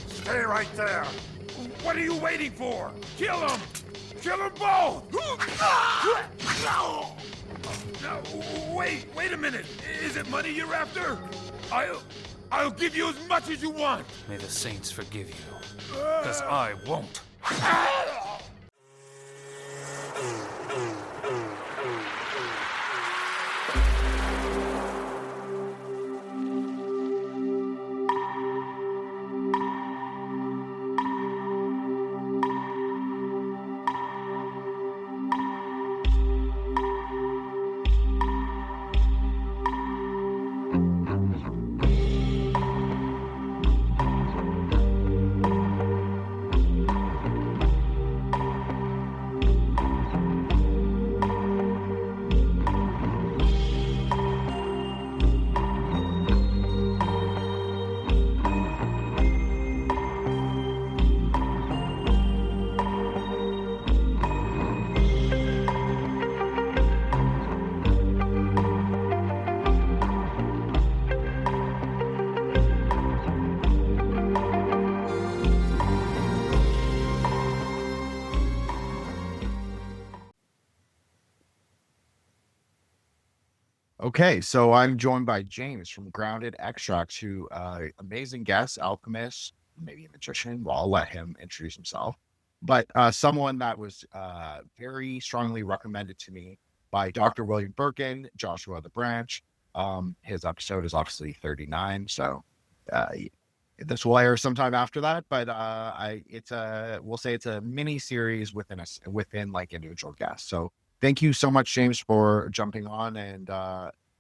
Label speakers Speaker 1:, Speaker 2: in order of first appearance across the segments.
Speaker 1: Stay right there. What are you waiting for? Kill him! Kill them both! No, wait a minute. Is it money you're after? I'll give you as much as you want.
Speaker 2: May the saints forgive you, because I won't.
Speaker 3: Okay, so I'm joined by James from Grounded Extracts, who amazing guest, alchemist, maybe a magician. Well, I'll let him introduce himself. But someone that was very strongly recommended to me by Dr. William Birkin, Joshua the Branch. His episode is obviously 39, so this will air sometime after that. But we'll say it's a mini series within like individual guests. So thank you so much, James, for jumping on and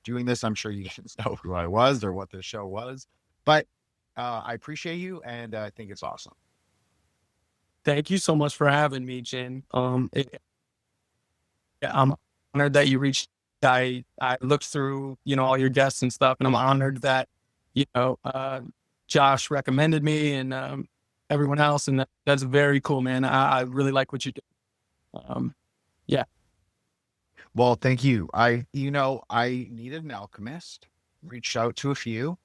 Speaker 3: doing this. I'm sure you didn't know who I was or what the show was, but I appreciate you, and I think it's awesome.
Speaker 4: Thank you so much for having me, Jin. I'm honored that you reached. I looked through, all your guests and stuff, and I'm honored that, Josh recommended me and everyone else, and that's very cool, man. I really like what you do. Yeah.
Speaker 3: Well, thank you. I needed an alchemist, reached out to a few,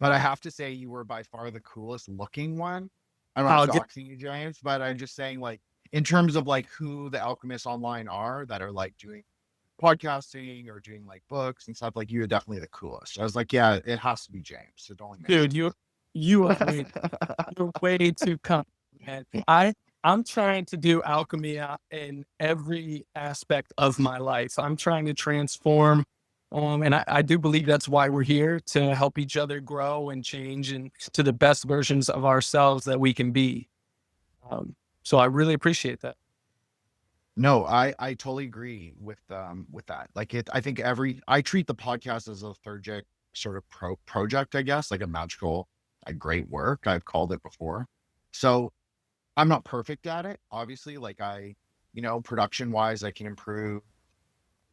Speaker 3: but I have to say you were by far the coolest looking one. I'm not doxing you, James, but I'm just saying, like, in terms of like who the alchemists online are that are like doing podcasting or doing like books and stuff, like, you're definitely the coolest. I was like, yeah, it has to be James. So don't
Speaker 4: dude, you are you're way too confident. I'm trying to do alchemy in every aspect of my life. I'm trying to transform. And I do believe that's why we're here, to help each other grow and change and to the best versions of ourselves that we can be. So I really appreciate that.
Speaker 3: No, I totally agree with that. Like, I think I treat the podcast as a liturgic sort of project, I guess, like a great work. I've called it before. So I'm not perfect at it, obviously. Like, production wise, I can improve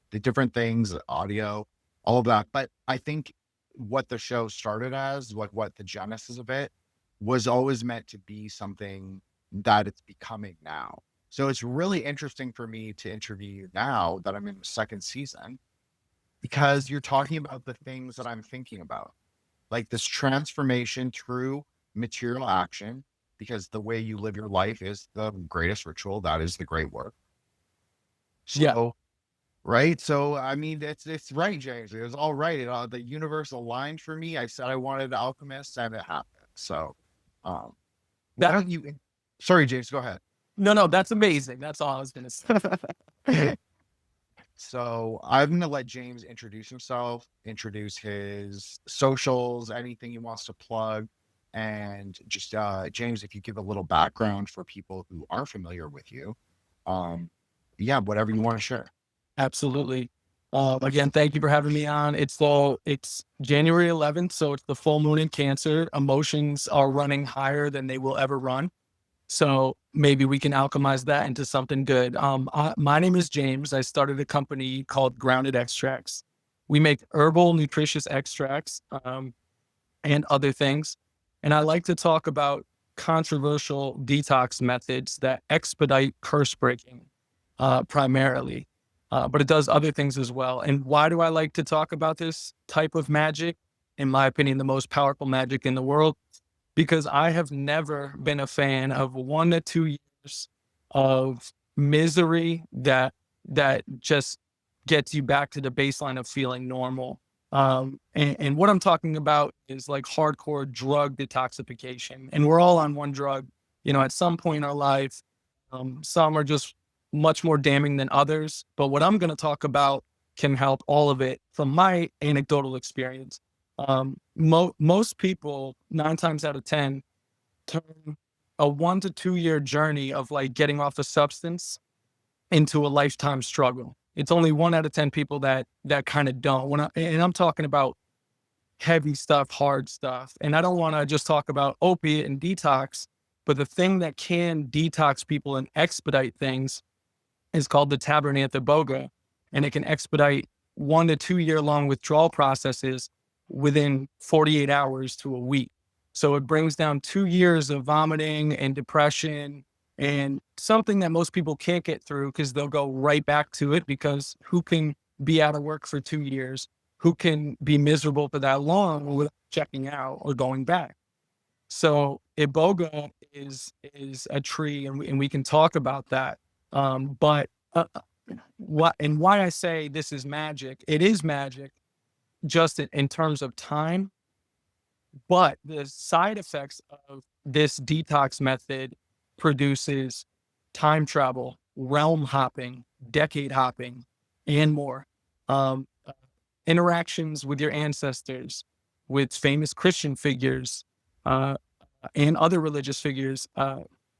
Speaker 3: the different things, audio, all of that. But I think what the show started as, like what the genesis of it was, always meant to be something that it's becoming now. So it's really interesting for me to interview you now that I'm in the second season, because you're talking about the things that I'm thinking about, like this transformation through material action, because the way you live your life is the greatest ritual. That is the great work. So, yeah. Right. So, I mean, it's right, James. It was all right. The universe aligned for me. I said I wanted an alchemist, and it happened. So, sorry, James, go ahead.
Speaker 4: No, that's amazing. That's all I was going to say.
Speaker 3: So I'm going to let James introduce himself, introduce his socials, anything he wants to plug. And just, James, if you give a little background for people who aren't familiar with you, whatever you want to share.
Speaker 4: Absolutely. Again, thank you for having me on. It's January 11th, so it's the full moon in Cancer. Emotions are running higher than they will ever run. So maybe we can alchemize that into something good. My name is James. I started a company called Grounded Extracts. We make herbal, nutritious extracts and other things. And I like to talk about controversial detox methods that expedite curse breaking primarily, but it does other things as well. And why do I like to talk about this type of magic? In my opinion, the most powerful magic in the world, because I have never been a fan of 1 to 2 years of misery that just gets you back to the baseline of feeling normal. And what I'm talking about is like hardcore drug detoxification. And we're all on one drug, at some point in our life. Some are just much more damning than others. But what I'm going to talk about can help all of it from my anecdotal experience. Most people, 9 times out of 10, turn a 1 to 2 year journey of like getting off a substance into a lifetime struggle. It's only 1 out of 10 people that kind of don't. And I'm talking about heavy stuff, hard stuff. And I don't want to just talk about opiate and detox, but the thing that can detox people and expedite things is called the Tabernanthe Iboga. And it can expedite 1 to 2 year long withdrawal processes within 48 hours to a week. So it brings down 2 years of vomiting and depression, and something that most people can't get through because they'll go right back to it, because who can be out of work for 2 years? Who can be miserable for that long without checking out or going back? So Iboga is a tree, and we can talk about that. But why I say this is magic, it is magic just in terms of time, but the side effects of this detox method produces time travel, realm hopping, decade hopping, and more. Interactions with your ancestors, with famous Christian figures, and other religious figures,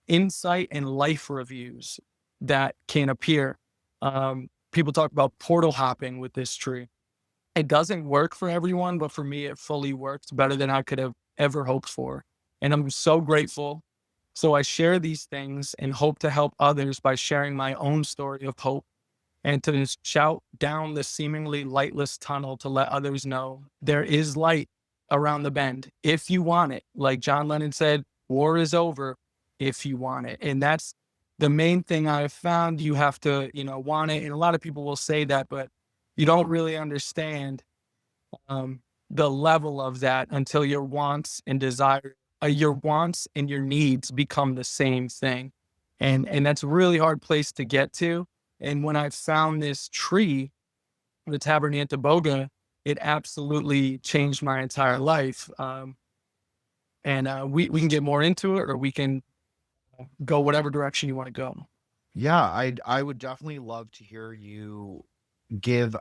Speaker 4: insight and life reviews that can appear. People talk about portal hopping with this tree. It doesn't work for everyone, but for me, it fully works better than I could have ever hoped for. And I'm so grateful. So I share these things and hope to help others by sharing my own story of hope, and to just shout down the seemingly lightless tunnel to let others know there is light around the bend if you want it. Like John Lennon said, war is over if you want it. And that's the main thing I've found. You have to, want it. And a lot of people will say that, but you don't really understand the level of that until your wants and your wants and your needs become the same thing. And that's a really hard place to get to. And when I found this tree, the Tabernanthe Iboga, it absolutely changed my entire life. And we can get more into it, or we can go whatever direction you want to go.
Speaker 3: Yeah, I would definitely love to hear you give.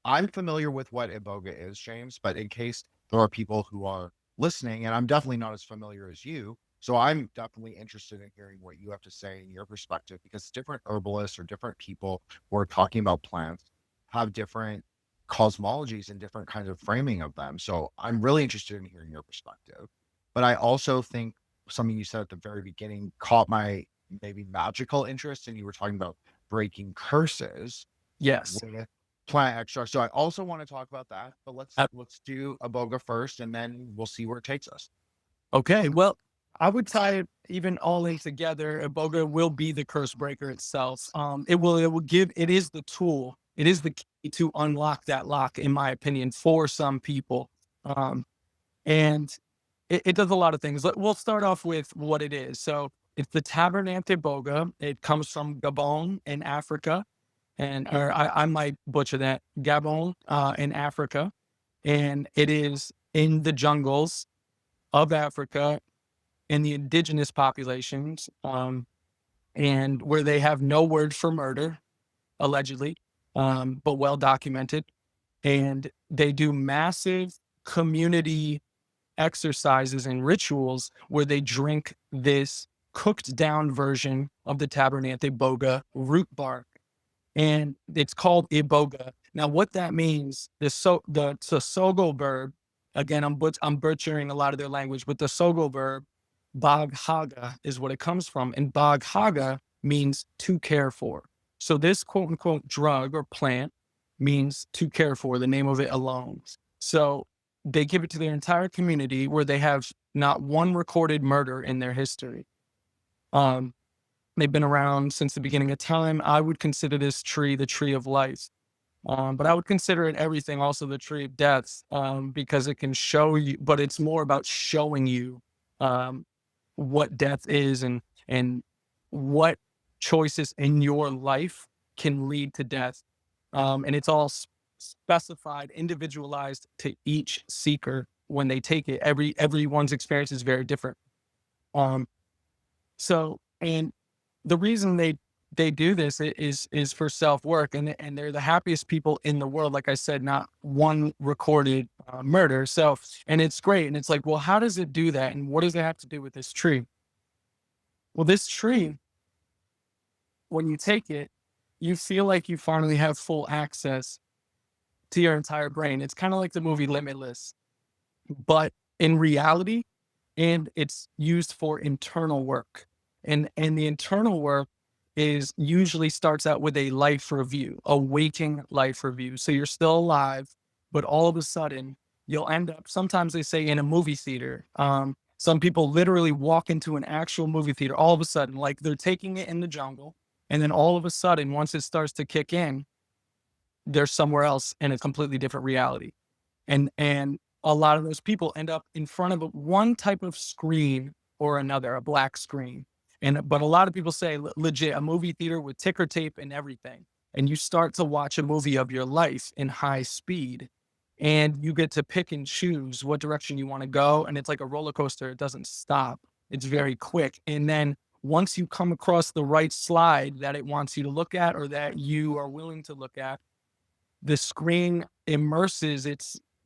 Speaker 3: I'm familiar with what Iboga is, James, but in case there are people who are listening, and I'm definitely not as familiar as you, so I'm definitely interested in hearing what you have to say in your perspective, because different herbalists or different people who are talking about plants have different cosmologies and different kinds of framing of them. So I'm really interested in hearing your perspective. But I also think something you said at the very beginning caught my maybe magical interest, and you were talking about breaking curses.
Speaker 4: Yes.
Speaker 3: With plant extract. So I also want to talk about that, but let's do Iboga first, and then we'll see where it takes us.
Speaker 4: Okay. Well, I would tie it even all in together. Iboga will be the curse breaker itself. It is the tool. It is the key to unlock that lock, in my opinion, for some people. And it does a lot of things. We'll start off with what it is. So it's the Tabernanthe Iboga. It comes from Gabon in Africa. Or I might butcher that, Gabon in Africa. And it is in the jungles of Africa, in the indigenous populations, and where they have no word for murder, allegedly, but well documented. And they do massive community exercises and rituals where they drink this cooked down version of the Tabernanthe Iboga root bark. And it's called Iboga. Now, what the Sogol verb, again, I'm butchering a lot of their language, but the Sogol verb, Baghaga, is what it comes from. And Baghaga means to care for. So this quote unquote drug or plant means to care for, the name of it alone. So they give it to their entire community, where they have not one recorded murder in their history. They've been around since the beginning of time. I would consider this tree the tree of life. But I would consider it everything, also the tree of death, because it can show you, but it's more about showing you what death is and what choices in your life can lead to death. And it's all specified, individualized to each seeker when they take it. Everyone's experience is very different. So, and the reason they do this is for self-work, and they're the happiest people in the world. Like I said, not one recorded murder. So, and it's great. And it's like, well, how does it do that? And what does it have to do with this tree? Well, this tree, when you take it, you feel like you finally have full access to your entire brain. It's kind of like the movie Limitless, but in reality, and it's used for internal work. And the internal work is usually starts out with a life review, a waking life review. So you're still alive, but all of a sudden you'll end up, sometimes they say in a movie theater. Some people literally walk into an actual movie theater all of a sudden, like they're taking it in the jungle. And then all of a sudden, once it starts to kick in, they're somewhere else in a completely different reality. And a lot of those people end up in front of one type of screen or another, a black screen. But a lot of people say legit, a movie theater with ticker tape and everything. And you start to watch a movie of your life in high speed, and you get to pick and choose what direction you want to go. And it's like a roller coaster. It doesn't stop. It's very quick. And then once you come across the right slide that it wants you to look at, or that you are willing to look at, the screen immerses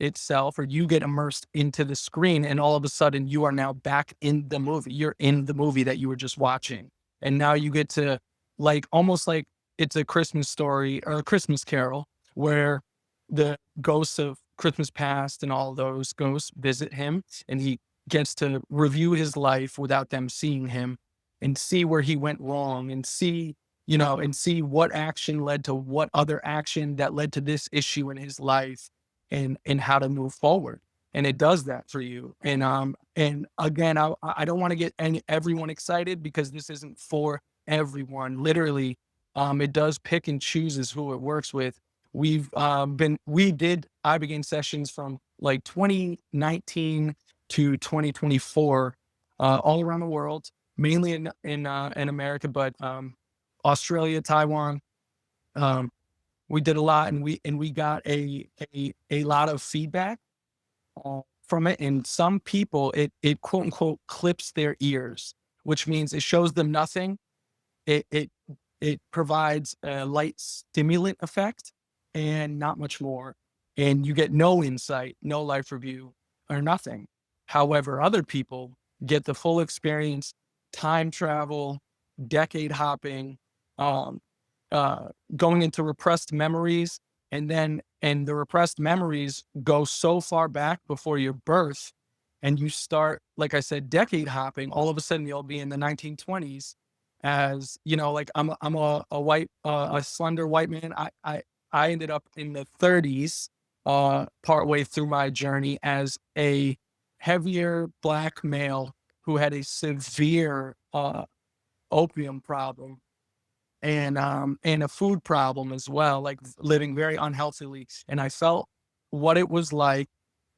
Speaker 4: itself, or you get immersed into the screen, and all of a sudden you are now back in the movie. You're in the movie that you were just watching. And now you get to, like, almost like it's a Christmas story or a Christmas Carol, where the ghosts of Christmas past and all those ghosts visit him, and he gets to review his life without them seeing him, and see where he went wrong, and see, and see what action led to what other action that led to this issue in his life, and how to move forward. And it does that for you. And again, I don't want to get everyone excited, because this isn't for everyone. Literally, it does pick and chooses who it works with. We did Iboga sessions from like 2019 to 2024, all around the world, mainly in America, but Australia, Taiwan. We did a lot, and we got a lot of feedback from it. And some people, it quote unquote clips their ears, which means it shows them nothing. It provides a light stimulant effect and not much more. And you get no insight, no life review, or nothing. However, other people get the full experience, time travel, decade hopping, going into repressed memories, and the repressed memories go so far back before your birth, and you start, like I said, decade hopping. All of a sudden you'll be in the 1920s, as like I'm a white, a slender white man. I ended up in the 30s, partway through my journey, as a heavier black male who had a severe opium problem, and a food problem as well, like living very unhealthily. And I felt what it was like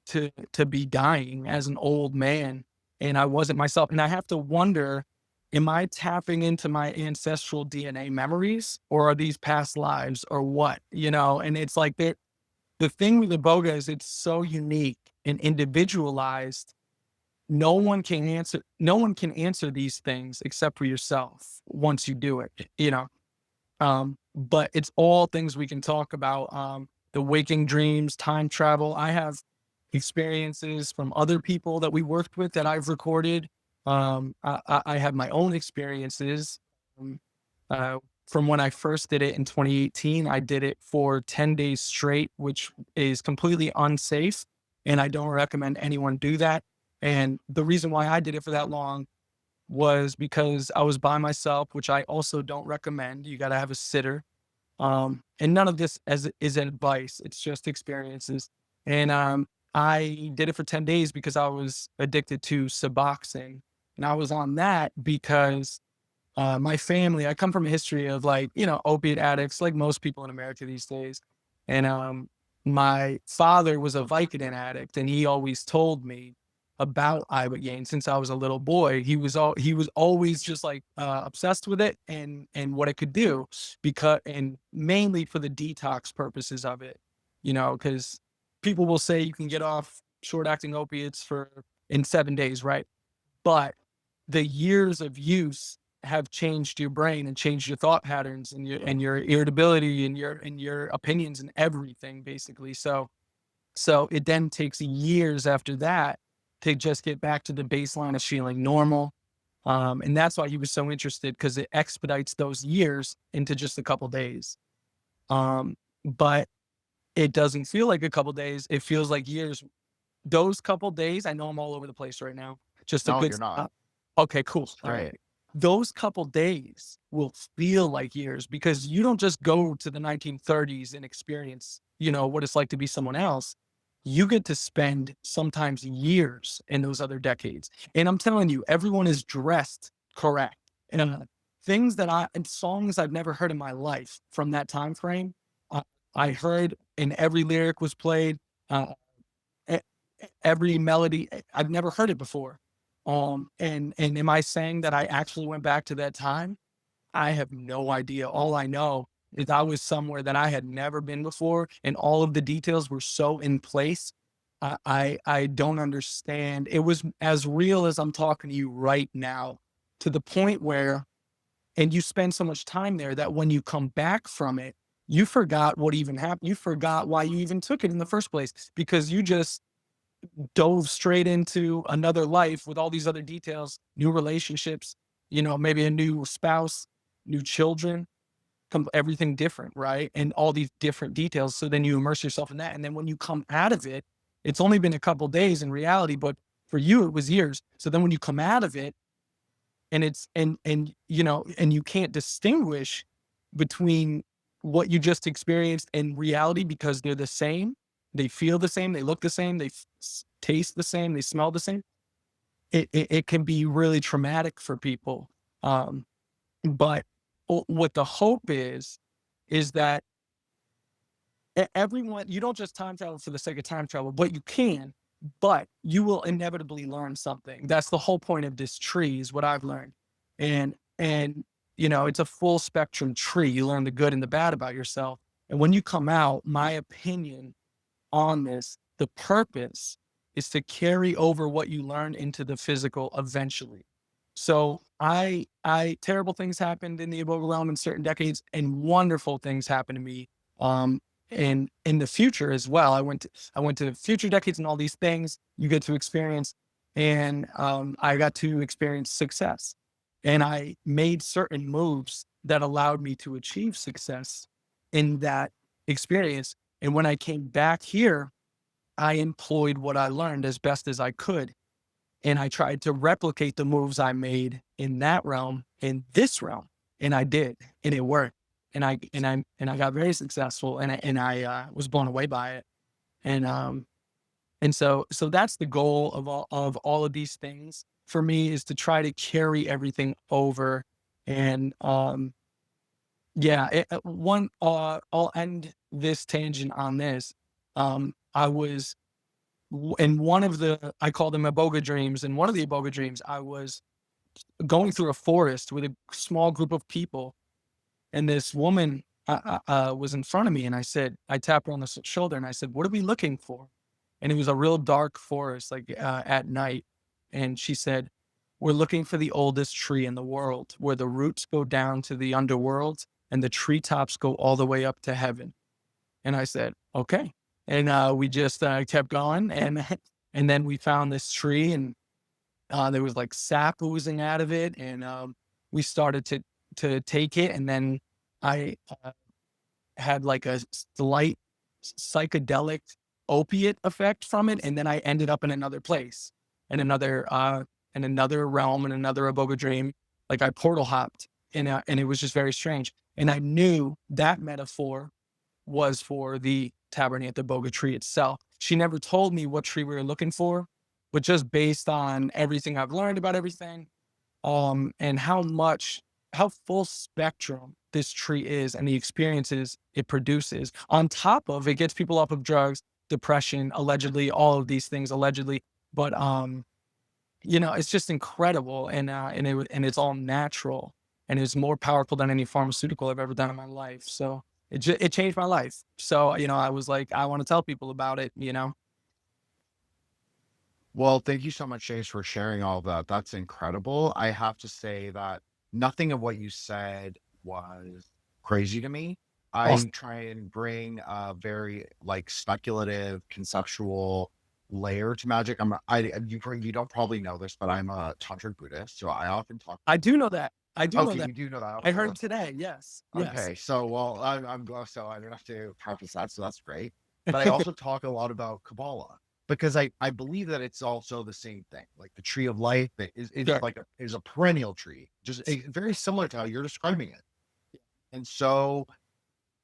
Speaker 4: to be dying as an old man, and I wasn't myself. And I have to wonder, am I tapping into my ancestral DNA memories, or are these past lives, or what? And it's like that. The thing with Iboga is it's so unique and individualized. No one can answer these things except for yourself once you do it, but it's all things we can talk about. The waking dreams, time travel. I have experiences from other people that we worked with that I've recorded. I have my own experiences. From when I first did it in 2018, I did it for 10 days straight, which is completely unsafe. And I don't recommend anyone do that. And the reason why I did it for that long was because I was by myself, which I also don't recommend. You got to have a sitter. And none of this is advice. It's just experiences. And I did it for 10 days because I was addicted to Suboxone. And I was on that because my family, I come from a history of opiate addicts, like most people in America these days. And my father was a Vicodin addict, and he always told me, about Iboga since I was a little boy. He was always just like obsessed with it and what it could do, and mainly for the detox purposes of it, because people will say you can get off short acting opiates in 7 days, right? But the years of use have changed your brain and changed your thought patterns and your irritability and your opinions and everything, basically. So it then takes years after that to just get back to the baseline of feeling normal. And that's why he was so interested, because it expedites those years into just a couple days. But it doesn't feel like a couple days. It feels like years. Those couple days, I know I'm all over the place right now. Just a
Speaker 3: No,
Speaker 4: good.
Speaker 3: you're not.
Speaker 4: Okay, cool. All
Speaker 3: Great.
Speaker 4: right. Those couple days will feel like years, because you don't just go to the 1930s and experience, what it's like to be someone else. You get to spend sometimes years in those other decades. And I'm telling you, everyone is dressed correct. And and songs I've never heard in my life from that time frame, I heard, and every lyric was played, every melody, I've never heard it before. And am I saying that I actually went back to that time? I have no idea. All I know is I was somewhere that I had never been before, and all of the details were so in place. I don't understand. It was as real as I'm talking to you right now, to the point where, and you spend so much time there that when you come back from it, you forgot what even happened. You forgot why you even took it in the first place, because you just dove straight into another life with all these other details, new relationships, maybe a new spouse, new children, everything different, right? And all these different details. So then you immerse yourself in that. And then when you come out of it, it's only been a couple days in reality, but for you, it was years. So then when you come out of it, and and you can't distinguish between what you just experienced and reality, because they're the same. They feel the same. They look the same. They taste the same. They smell the same. It can be really traumatic for people. But what the hope is that everyone, you don't just time travel for the sake of time travel, but you can, but you will inevitably learn something. That's the whole point of this tree, is what I've learned. And it's a full spectrum tree. You learn the good and the bad about yourself. And when you come out, my opinion on this, the purpose is to carry over what you learn into the physical eventually. So terrible things happened in the Iboga realm in certain decades, and wonderful things happened to me and in the future as well. I went to future decades, and all these things you get to experience. And I got to experience success, and I made certain moves that allowed me to achieve success in that experience. And when I came back here, I employed what I learned as best as I could. And I tried to replicate the moves I made in that realm, in this realm. And I did, and it worked. And I got very successful, and I was blown away by it. And so that's the goal of all of these things for me, is to try to carry everything over. And I'll end this tangent on this. I was in one of I call them Iboga dreams. In one of the Iboga dreams, I was going through a forest with a small group of people, and this woman was in front of me, and I tapped her on the shoulder, and I said, "What are we looking for?" And it was a real dark forest, like at night. And she said, "We're looking for the oldest tree in the world, where the roots go down to the underworld and the treetops go all the way up to heaven." And I said, "Okay." And we just kept going, and then we found this tree, and there was like sap oozing out of it, and we started to take it, and then I had like a slight psychedelic opiate effect from it, and then I ended up in another place, in another realm, in another Iboga dream. Like I portal hopped, and it was just very strange. And I knew that metaphor was for the Tabernacle Iboga tree itself. She never told me what tree we were looking for, but just based on everything I've learned about everything, and how full spectrum this tree is, and the experiences it produces. On top of it, gets people off of drugs, depression, allegedly, all of these things allegedly. But it's just incredible. And it's all natural, and it's more powerful than any pharmaceutical I've ever done in my life. So it changed my life. So, I was like, I want to tell people about it.
Speaker 3: Well, thank you so much, Chase, for sharing all of that. That's incredible. I have to say that nothing of what you said was crazy to me. I
Speaker 4: Awesome.
Speaker 3: try and bring a very like speculative, conceptual layer to magic. You don't probably know this, but I'm a tantric Buddhist, so I often talk.
Speaker 4: I do know that. I do know
Speaker 3: Okay,
Speaker 4: that.
Speaker 3: you do know that.
Speaker 4: I
Speaker 3: Okay,
Speaker 4: heard today. Yes. Yes.
Speaker 3: okay. So, well, I'm glad, so I don't have to preface that, so that's great. But I also talk a lot about Kabbalah because I believe that it's also the same thing. Like the tree of life that is
Speaker 4: Sure.
Speaker 3: like is a perennial tree, just very similar to how you're describing it. And so,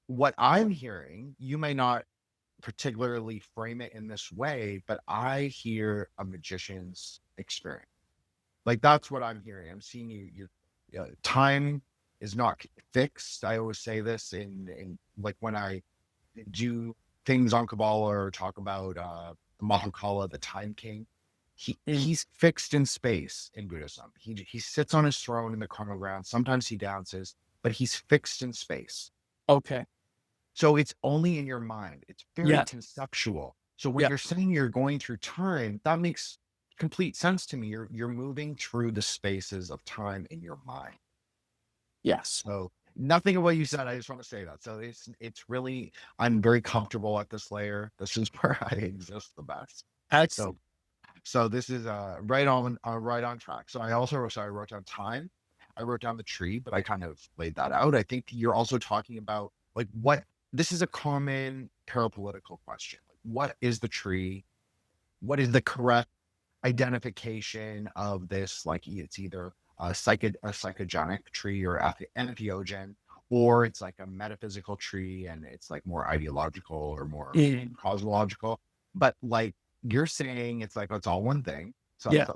Speaker 3: what I'm hearing, you may not particularly frame it in this way, but I hear a magician's experience. Like that's what I'm hearing. I'm seeing time is not fixed. I always say this in like when I do things on Kabbalah or talk about Mahakala, the Time King.
Speaker 4: Mm.
Speaker 3: He's fixed in space in Buddhism. He sits on his throne in the carnal ground. Sometimes he dances, but he's fixed in space.
Speaker 4: Okay.
Speaker 3: So it's only in your mind. It's very
Speaker 4: Yes.
Speaker 3: conceptual. So when
Speaker 4: Yeah.
Speaker 3: you're saying you're going through time, that makes complete sense to me. You're moving through the spaces of time in your mind.
Speaker 4: Yes.
Speaker 3: So nothing of what you said. I just want to say that. So it's really, I'm very comfortable at this layer. This is where I exist the best.
Speaker 4: Excellent.
Speaker 3: So this is right on track. So I wrote down time. I wrote down the tree, but I kind of laid that out. I think you're also talking about like what this is a common parapolitical question. Like, what is the tree? What is the correct identification of this? Like it's either a psychogenic tree or entheogen, or it's like a metaphysical tree and it's like more ideological or more
Speaker 4: Mm.
Speaker 3: cosmological. But like you're saying, it's like it's all one thing. So
Speaker 4: Yeah.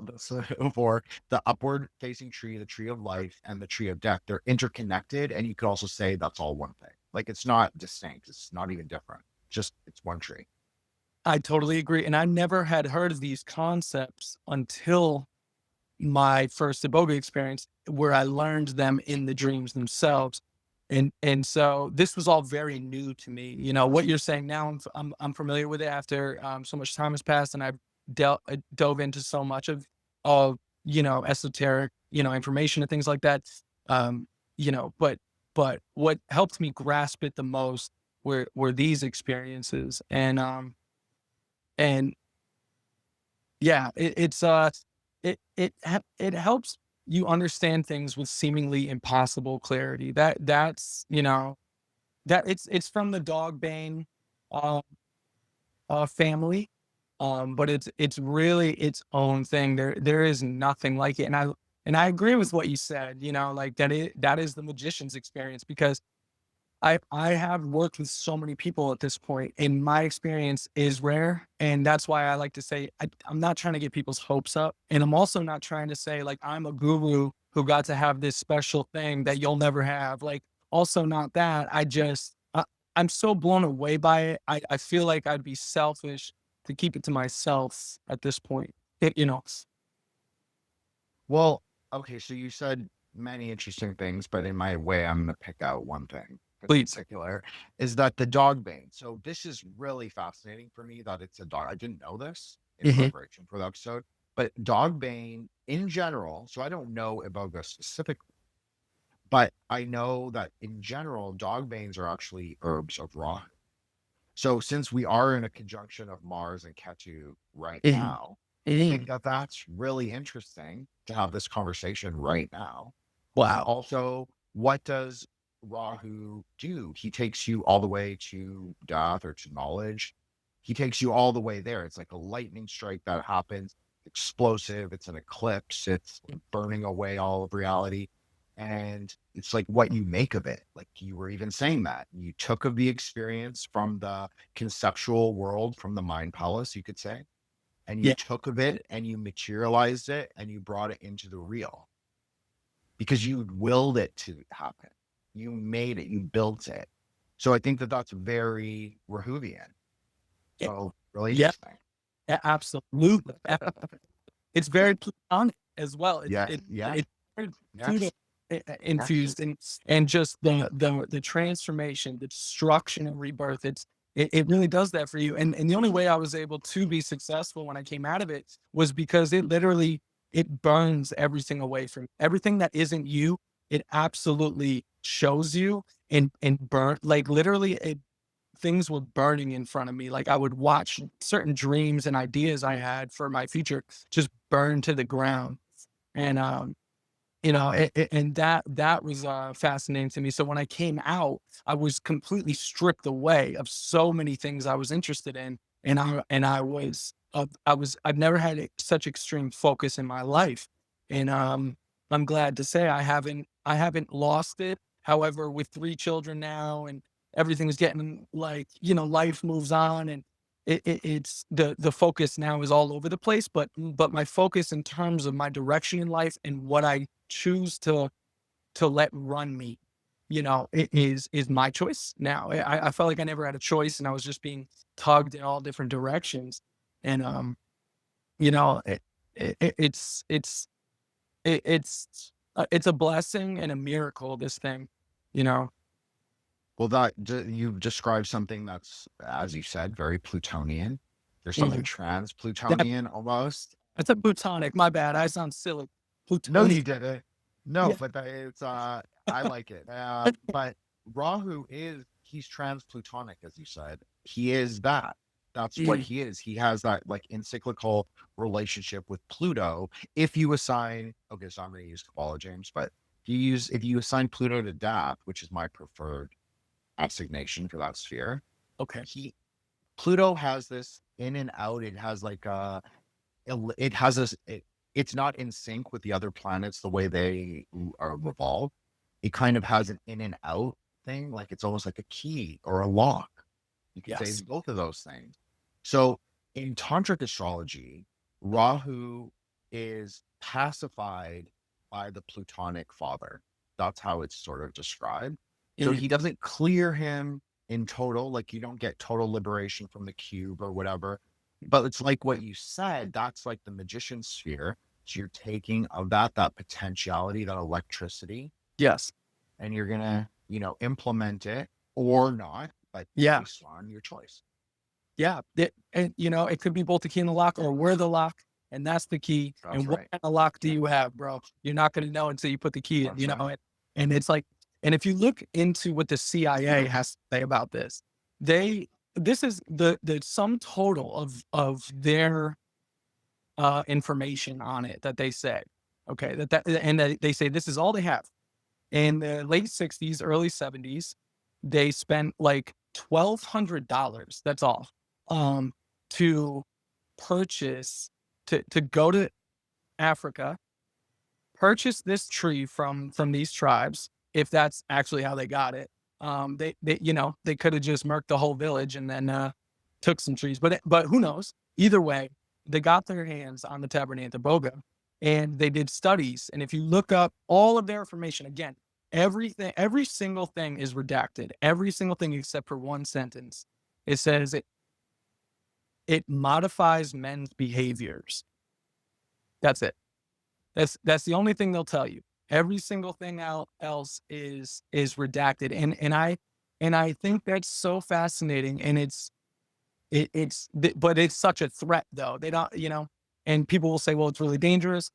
Speaker 3: for the upward facing tree, the tree of life, and the tree of death, they're interconnected. And you could also say that's all one thing. Like it's not distinct. It's not even different. Just it's one tree.
Speaker 4: I totally agree. And I never had heard of these concepts until my first Iboga experience, where I learned them in the dreams themselves. And so this was all very new to me. What you're saying now, I'm familiar with it after so much time has passed, and I've dove into so much of esoteric information and things like that. Um, but what helped me grasp it the most were these experiences, and yeah, it helps you understand things with seemingly impossible clarity. That it's from the dog bane uh, family, but it's really its own thing. There is nothing like it, and I agree with what you said. Like that is the magician's experience, because I have worked with so many people at this point, and my experience is rare. And that's why I like to say I'm not trying to get people's hopes up. And I'm also not trying to say like I'm a guru who got to have this special thing that you'll never have. Like, also not that. I'm so blown away by it. I feel like I'd be selfish to keep it to myself at this point.
Speaker 3: Well, okay, so you said many interesting things, but in my way, I'm gonna pick out one thing in
Speaker 4: Please.
Speaker 3: particular, is that the dog bane. So this is really fascinating for me that it's a dog. I didn't know this in
Speaker 4: Mhm.
Speaker 3: preparation for the episode, but dog bane in general. So I don't know Iboga specifically, but I know that in general, dog banes are actually herbs of Ra. So since we are in a conjunction of Mars and Ketu right
Speaker 4: Mhm.
Speaker 3: now, I think
Speaker 4: Mhm.
Speaker 3: that that's really interesting to have this conversation right now. And
Speaker 4: Wow.
Speaker 3: also, what does Rahu do? He takes you all the way to death or to knowledge. He takes you all the way there. It's like a lightning strike that happens, explosive. It's an eclipse. It's burning away all of reality. And it's like what you make of it. Like you were even saying that you took of the experience from the conceptual world, from the mind palace, you could say, and you
Speaker 4: Yeah.
Speaker 3: took of it and you materialized it and you brought it into the real because you willed it to happen. You made it, you built it. So I think that that's very Rahuvian.
Speaker 4: Yeah.
Speaker 3: So really
Speaker 4: Yeah.
Speaker 3: interesting.
Speaker 4: Absolutely. it's very Plutonic as well.
Speaker 3: Yeah,
Speaker 4: It's
Speaker 3: yeah,
Speaker 4: very
Speaker 3: yes,
Speaker 4: Pluto
Speaker 3: yes.
Speaker 4: infused, and just the transformation, the destruction and rebirth. It really does that for you. And the only way I was able to be successful when I came out of it was because it literally, it burns everything away from everything that isn't you. It absolutely shows you and burn, like literally things were burning in front of me. Like I would watch certain dreams and ideas I had for my future just burn to the ground. And and that was fascinating to me. So when I came out, I was completely stripped away of so many things I was interested in, and I've never had such extreme focus in my life, and I'm glad to say I haven't lost it. However, with 3 children now, and everything's getting like, life moves on, and it's the focus now is all over the place. But my focus in terms of my direction in life and what I choose to let run me, it is my choice now. I felt like I never had a choice, and I was just being tugged in all different directions. And you know, it, it it's a blessing and a miracle. This thing, you know.
Speaker 3: Well, you've described something that's, as you said, very Plutonian. There's something
Speaker 4: Mhm. That,
Speaker 3: trans-Plutonian almost.
Speaker 4: that's a Plutonic. My bad. I sound silly.
Speaker 3: No, you
Speaker 4: Plutonic.
Speaker 3: didn't. No,
Speaker 4: Yeah.
Speaker 3: but it's I like it. But Rahu he's trans-Plutonic, as you said. He is that. That's what
Speaker 4: Mhm.
Speaker 3: he is. He has that like encyclical relationship with Pluto. If you assign, okay, so I'm going to use Kabbalah, James, but if you assign Pluto to Death, which is my preferred assignation for that sphere,
Speaker 4: Okay.
Speaker 3: he Pluto has this in and out. It has like it has this it's not in sync with the other planets the way they are revolve. It kind of has an in and out thing, like it's almost like a key or a lock. You could say it's
Speaker 4: Yes.
Speaker 3: both of those things. So in tantric astrology, Rahu is pacified by the Plutonic father. That's how it's sort of described. So
Speaker 4: Mhm.
Speaker 3: he doesn't clear him in total, like you don't get total liberation from the cube or whatever. But it's like what you said, that's like the magician sphere. So you're taking of that potentiality, that electricity,
Speaker 4: Yes.
Speaker 3: and you're gonna, implement it or not, but
Speaker 4: Yeah.
Speaker 3: based on your choice.
Speaker 4: Yeah. And it could be both the key and the lock, or we're the lock, and that's the key.
Speaker 3: That's
Speaker 4: And what
Speaker 3: right.
Speaker 4: kind of lock do you have, bro? You're not going to know until you put the key in,
Speaker 3: That's right.
Speaker 4: and it's like, and if you look into what the CIA has to say about this, this is the sum total of their information on it that they say. Okay. And they say this is all they have. In the late 60s, early 70s, they spent like $1,200. That's all. To purchase, to go to Africa, purchase this tree from these tribes, if that's actually how they got it. They could have just murked the whole village and then took some trees, but who knows? Either way, they got their hands on the Tabernacle of Iboga, and they did studies. And if you look up all of their information again, every single thing is redacted. Every single thing except for one sentence. It says it modifies men's behaviors. That's it. That's the only thing they'll tell you. Every single thing else is redacted. And I think that's so fascinating. And but it's such a threat though. They don't, and people will say, well, it's really dangerous.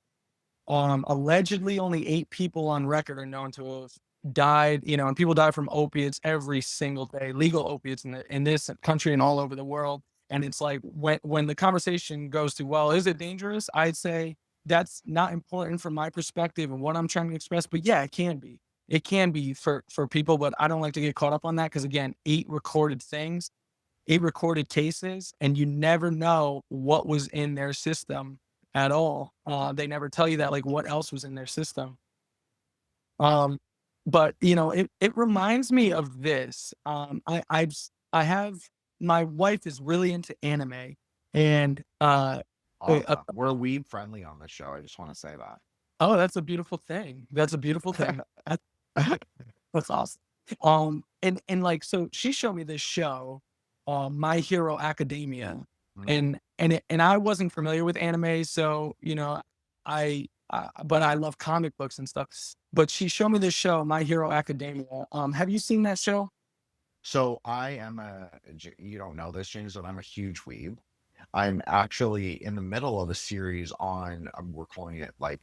Speaker 4: Allegedly only 8 people on record are known to have died, and people die from opiates every single day, legal opiates in this country and all over the world. And it's like when the conversation goes to, well, is it dangerous? I'd say that's not important from my perspective and what I'm trying to express. But yeah, it can be. It can be for people, but I don't like to get caught up on that because again, 8 recorded cases, and you never know what was in their system at all. They never tell you that, like what else was in their system. Um, but it reminds me of this. I have my wife is really into anime, and
Speaker 3: Awesome. We're weed friendly on the show. I just want to say that.
Speaker 4: oh, that's a beautiful thing. That's a beautiful thing. That- That's awesome. And like so, she showed me this show, My Hero Academia,
Speaker 3: Mm.
Speaker 4: And I wasn't familiar with anime, so but I love comic books and stuff. But she showed me this show, My Hero Academia. Have you seen that show?
Speaker 3: So I am you don't know this, James, but I'm a huge weeb. I'm actually in the middle of a series on, we're calling it like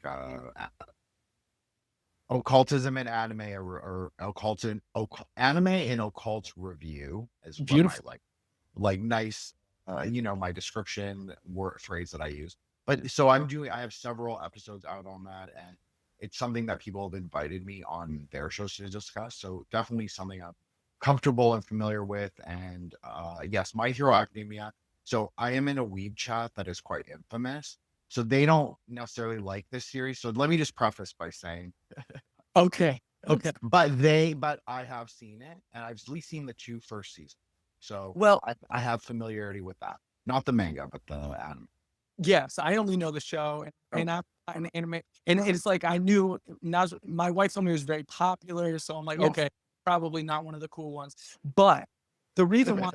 Speaker 3: occultism and anime, or anime and occult review is what my
Speaker 4: Beautiful.
Speaker 3: like nice, my description word phrase that I use. But so I have several episodes out on that, and it's something that people have invited me on their shows to discuss. So definitely something I'm comfortable and familiar with. And yes, My Hero Academia. So I am in a weeb chat that is quite infamous. So they don't necessarily like this series. So let me just preface by saying,
Speaker 4: Okay. Okay.
Speaker 3: but I have seen it, and I've at least seen the two first seasons. So
Speaker 4: Well,
Speaker 3: I have familiarity with that. Not the manga, but the anime.
Speaker 4: yes, I only know the show, and
Speaker 3: Okay.
Speaker 4: I'm an anime, and it's like I knew my wife told me it was very popular, so I'm like,
Speaker 3: Yeah.
Speaker 4: okay, probably not one of the cool ones. But the reason why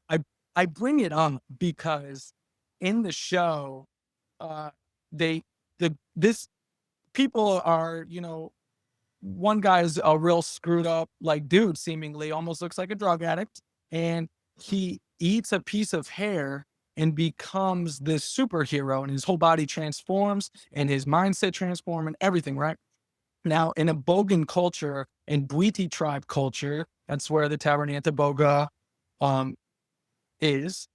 Speaker 4: I I bring it up because in the show, uh, they this people are, one guy's a real screwed up like dude, seemingly almost looks like a drug addict, and he eats a piece of hair and becomes this superhero, and his whole body transforms and his mindset transform and everything, right? Now, in a Bogan culture and Bwiti tribe culture, that's where the Tavernier Iboga um is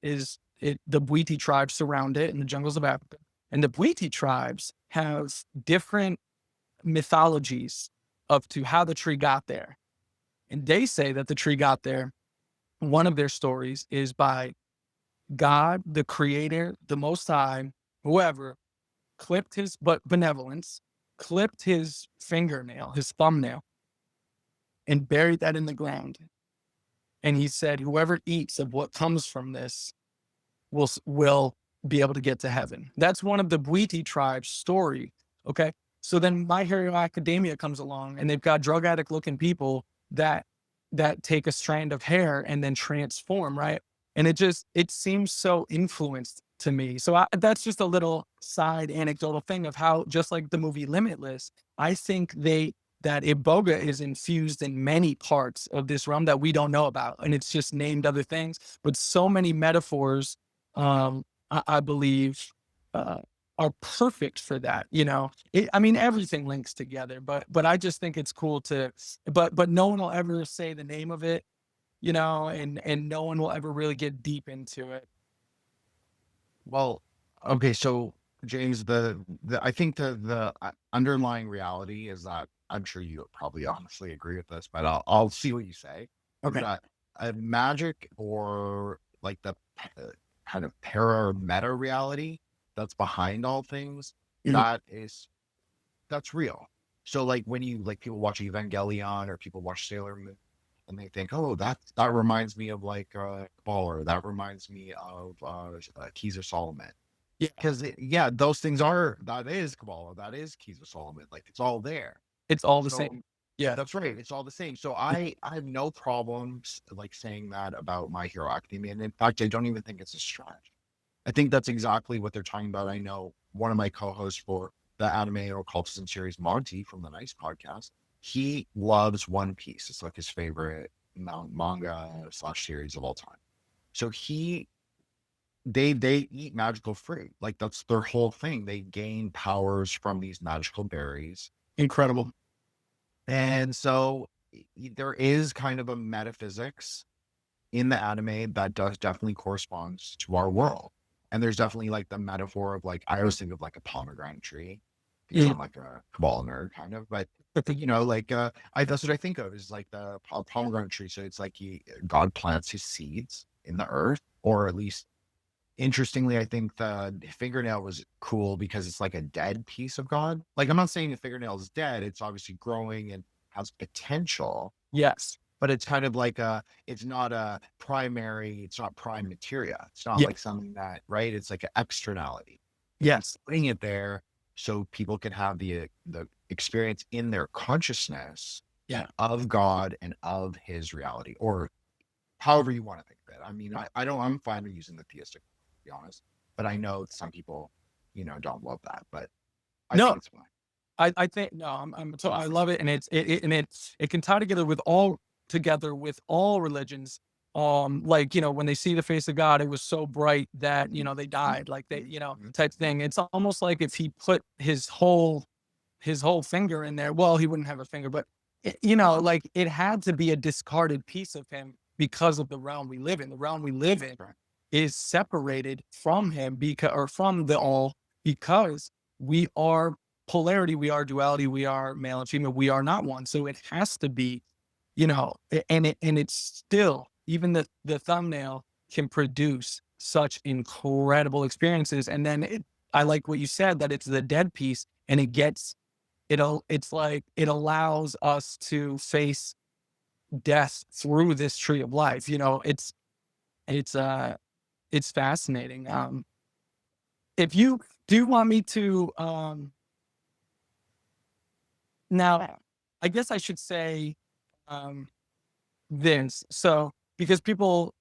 Speaker 4: it the Bwiti tribes surround it in the jungles of Africa. And the Bwiti tribes have different mythologies of to how the tree got there. And they say that the tree got there. One of their stories is by God, the creator, the most high, whoever, clipped his benevolence, clipped his fingernail, his thumbnail, and buried that in the ground. And he said, whoever eats of what comes from this will be able to get to heaven. That's one of the Bwiti tribe's story. Okay. So then My Hero Academia comes along, and they've got drug addict looking people that take a strand of hair and then transform, right? And it seems so influenced to me. So that's just a little side anecdotal thing of how, just like the movie Limitless, I think that Iboga is infused in many parts of this realm that we don't know about, and it's just named other things. But so many metaphors, I believe, are perfect for that. I mean, everything links together, but I just think it's cool but no one will ever say the name of it, and no one will ever really get deep into it.
Speaker 3: Well, okay, so James, I think the underlying reality is that, I'm sure you probably honestly agree with this, but I'll see what you say. Is
Speaker 4: Okay.
Speaker 3: that magic, or like the kind of para or meta reality that's behind all things,
Speaker 4: Mhm.
Speaker 3: that's real. So like when people watch Evangelion, or people watch Sailor Moon, and they think, oh, that reminds me of like Kabbalah, that reminds me of Keys of Solomon.
Speaker 4: Yeah,
Speaker 3: Because those things that is Kabbalah, that is Keys of Solomon, like it's all there.
Speaker 4: it's all the
Speaker 3: So
Speaker 4: same. Yeah.
Speaker 3: that's right, it's all the same. So I have no problems like saying that about My Hero Academia, and in fact, I don't even think it's a stretch. I think that's exactly what they're talking about. I know one of my co-hosts for the anime and occultism series, Monty from the Nice podcast, he loves One Piece. It's like his favorite manga / series of all time. So they eat magical fruit. Like that's their whole thing. They gain powers from these magical berries.
Speaker 4: Incredible.
Speaker 3: And so there is kind of a metaphysics in the anime that does definitely corresponds to our world. And there's definitely like the metaphor of like, I always think of like a pomegranate tree, because
Speaker 4: Mhm.
Speaker 3: I'm like a Kabbalah nerd kind of, but that's what I think of, is like the pomegranate tree. So it's like God plants his seeds in the earth, or at least, interestingly, I think the fingernail was cool because it's like a dead piece of God. Like, I'm not saying the fingernail is dead. It's obviously growing and has potential,
Speaker 4: Yes.
Speaker 3: but it's kind of like it's not it's not prime materia. It's not
Speaker 4: Yeah.
Speaker 3: like something that, right? It's like an externality.
Speaker 4: Yes.
Speaker 3: Putting it there so people can have the experience in their consciousness,
Speaker 4: Yeah.
Speaker 3: of God and of his reality, or however you want to think of it. I mean, I'm fine with using the theistic. be honest. But I know some people, you know, don't love that, but I
Speaker 4: No,
Speaker 3: think it's fine.
Speaker 4: I think no, I love it, and it can tie together with all religions. Like, you know, when they see the face of God, it was so bright that, you know, they died, like they, you know, type thing. It's almost like if he put his whole finger in there, well, he wouldn't have a finger, but you know, like it had to be a discarded piece of him because of the realm we live in. The realm we live in
Speaker 3: Right.
Speaker 4: is separated from him or from the all, because we are polarity, we are duality, we are male and female, we are not one. So it has to be, you know, and it's still, even the thumbnail can produce such incredible experiences. And then I like what you said, that it's the dead piece, and it's like it allows us to face death through this tree of life. You know, it's fascinating. If you do want me to, now, I guess I should say, this. So, because people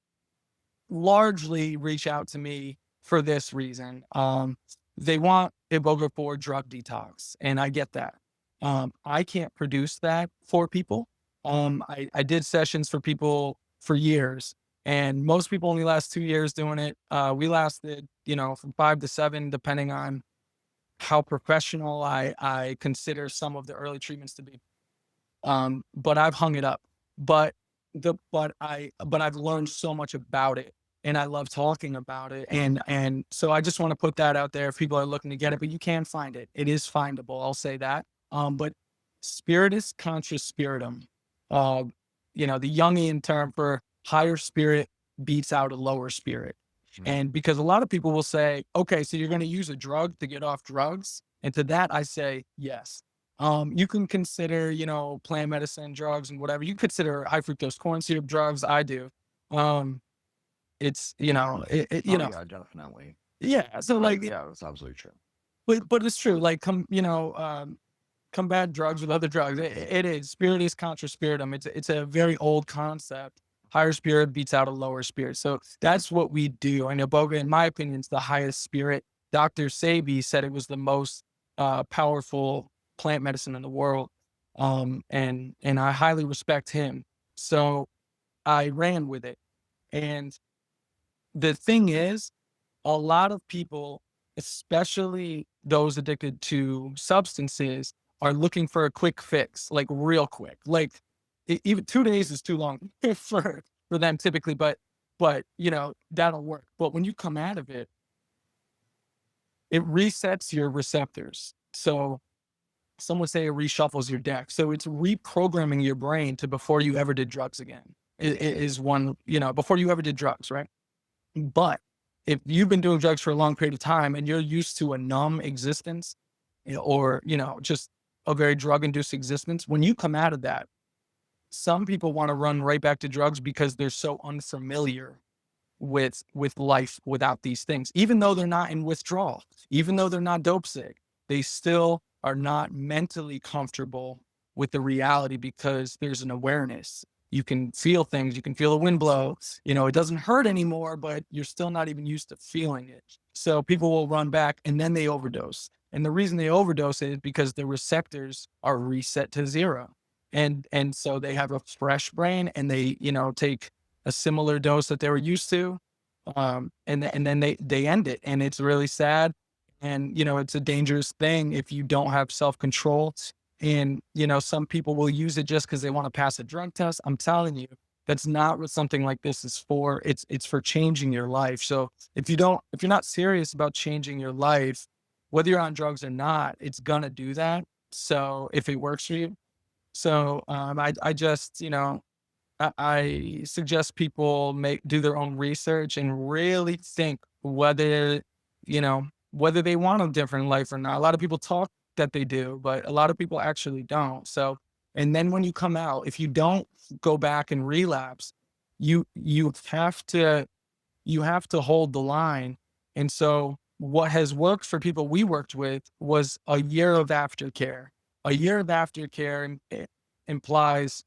Speaker 4: largely reach out to me for this reason. They want Iboga for drug detox, and I get that. I can't produce that for people. I did sessions for people for years, and most people only last 2 years doing it. We lasted, you know, from 5 to 7, depending on how professional I consider some of the early treatments to be. But I've hung it up. But I've learned so much about it, and I love talking about it. And so I just want to put that out there if people are looking to get it, but you can find it. It is findable. I'll say that. But spiritus contra spiritum, you know, the Jungian term for higher spirit beats out a lower spirit. And because a lot of people will say, okay, so you're going to use a drug to get off drugs. And to that, I say, yes. You can consider, you know, plant medicine drugs and whatever. You consider high fructose corn syrup drugs. I do. It's, you know, you know,
Speaker 3: Yeah, definitely.
Speaker 4: yeah. So like,
Speaker 3: Yeah, that's absolutely true.
Speaker 4: but it's true. Like, combat drugs with other drugs. It is spiritus contra spiritum. It's a very old concept. Higher spirit beats out a lower spirit. So that's what we do. And Iboga, in my opinion, is the highest spirit. Dr. Sebi said it was the most powerful plant medicine in the world. And I highly respect him. So I ran with it. And the thing is, a lot of people, especially those addicted to substances, are looking for a quick fix, like real quick. Like even 2 days is too long for them typically, but you know, that'll work. But when you come out of it, it resets your receptors. So some would say it reshuffles your deck. So it's reprogramming your brain to before you ever did drugs again. It is one, you know, before you ever did drugs, right? But if you've been doing drugs for a long period of time and you're used to a numb existence, or, you know, just a very drug-induced existence, when you come out of that, some people want to run right back to drugs because they're so unfamiliar with life without these things. Even though they're not in withdrawal, even though they're not dope sick, they still are not mentally comfortable with the reality because there's an awareness. You can feel things. You can feel the wind blow. You know, it doesn't hurt anymore, but you're still not even used to feeling it. So people will run back and then they overdose. And the reason they overdose is because the receptors are reset to zero. And so they have a fresh brain and they, you know, take a similar dose that they were used to. And then they end it. And it's really sad. And, you know, it's a dangerous thing if you don't have self-control. And, you know, some people will use it just because they want to pass a drug test. I'm telling you, that's not what something like this is for. It's for changing your life. So if you're not serious about changing your life, whether you're on drugs or not, it's gonna do that. So if it works for you. So I just, you know, I suggest people do their own research and really think whether, you know, whether they want a different life or not. A lot of people talk that they do, but a lot of people actually don't. So, and then when you come out, if you don't go back and relapse, you have to hold the line. And so what has worked for people we worked with was a year of aftercare. A year of aftercare implies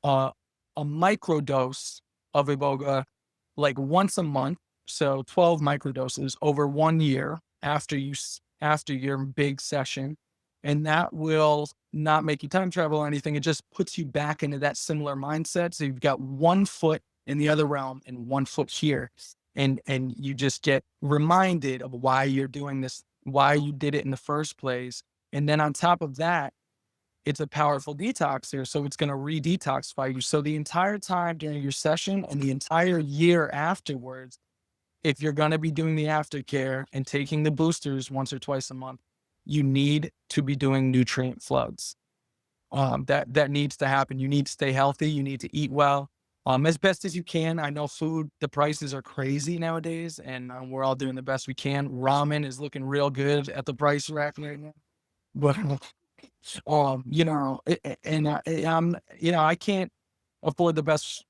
Speaker 4: a microdose of Iboga, like once a month So 12 microdoses over 1 year after after your big session. And that will not make you time travel or anything. It just puts you back into that similar mindset. So you've got 1 foot in the other realm and 1 foot here. And you just get reminded of why you're doing this, why you did it in the first place. And then on top of that, it's a powerful detox here. So it's going to re-detoxify you. So the entire time during your session and the entire year afterwards, if you're going to be doing the aftercare and taking the boosters once or twice a month, you need to be doing nutrient floods. That needs to happen. You need to stay healthy. You need to eat well, as best as you can. I know the prices are crazy nowadays, and we're all doing the best we can. Ramen is looking real good at the price rack right now, but I can't afford the best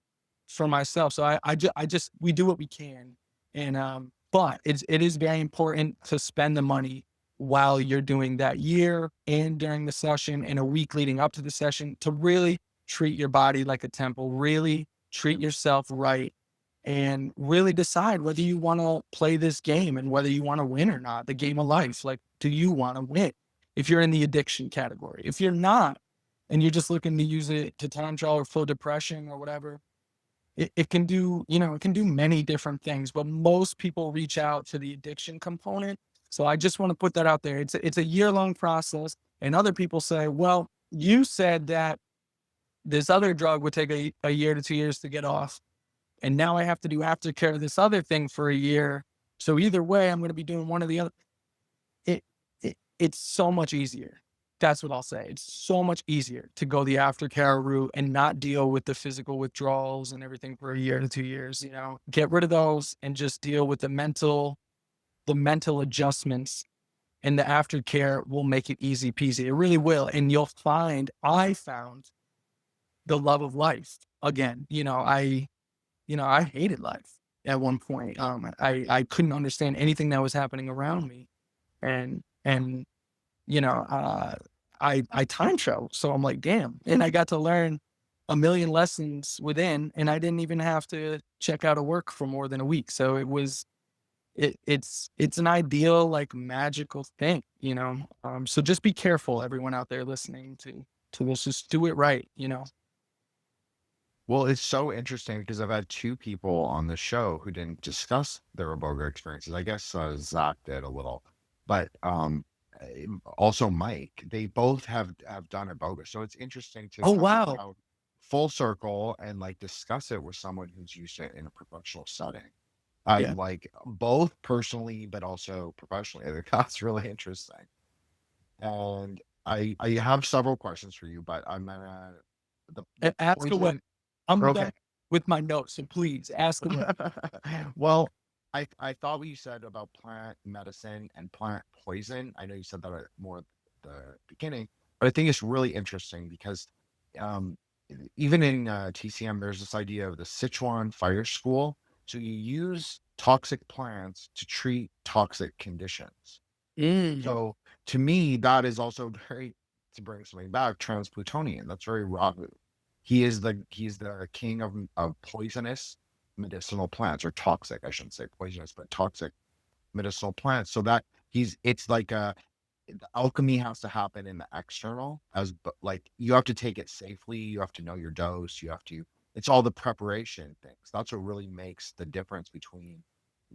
Speaker 4: for myself, so I just we do what we can, and but it is very important to spend the money while you're doing that year and during the session and a week leading up to the session to really treat your body like a temple, really treat yourself right, and really decide whether you want to play this game and whether you want to win or not, the game of life. Like, do you want to win? If you're in the addiction category, if you're not, and you're just looking to use it to time travel or flow depression or whatever, it can do, it can do many different things, but most people reach out to the addiction component. So I just want to put that out there. It's a year-long process. And other people say, well, you said that this other drug would take a year to 2 years to get off. And now I have to do aftercare, this other thing for a year. So either way, I'm going to be doing one or the other. It's so much easier. That's what I'll say. It's so much easier to go the aftercare route and not deal with the physical withdrawals and everything for a year to 2 years. Get rid of those and just deal with the mental adjustments, and the aftercare will make it easy peasy. It really will. And I found the love of life again. I hated life at one point. I couldn't understand anything that was happening around me. And I time travel. So I'm like, damn. And I got to learn a million lessons within, and I didn't even have to check out of work for more than a week. So it's an ideal, like, magical thing, so just be careful, everyone out there listening to this, just do it right.
Speaker 3: Well, it's so interesting because I've had 2 people on the show who didn't discuss their Iboga experiences. I guess Zach did a little, but also Mike. They both have done Iboga, so it's interesting to
Speaker 4: Oh,
Speaker 3: come
Speaker 4: wow.
Speaker 3: out full circle and like discuss it with someone who's used it in a professional setting. I
Speaker 4: Yeah.
Speaker 3: like both personally, but also professionally. I think that's really interesting. And I have several questions for you, but I'm gonna
Speaker 4: Ask away.
Speaker 3: poison.
Speaker 4: I'm
Speaker 3: Okay.
Speaker 4: back with my notes, so please ask away.
Speaker 3: Well, I thought what you said about plant medicine and plant poison. I know you said that more at the beginning, but I think it's really interesting because even in TCM, there's this idea of the Sichuan fire school. So you use toxic plants to treat toxic conditions. So to me, that is also very, to bring something back, trans-Plutonian. That's very Rahu. He's the king of poisonous medicinal plants, or toxic, I shouldn't say poisonous, but toxic medicinal plants. So that it's like the alchemy has to happen in the external, like you have to take it safely, you have to know your dose, it's all the preparation things. That's what really makes the difference between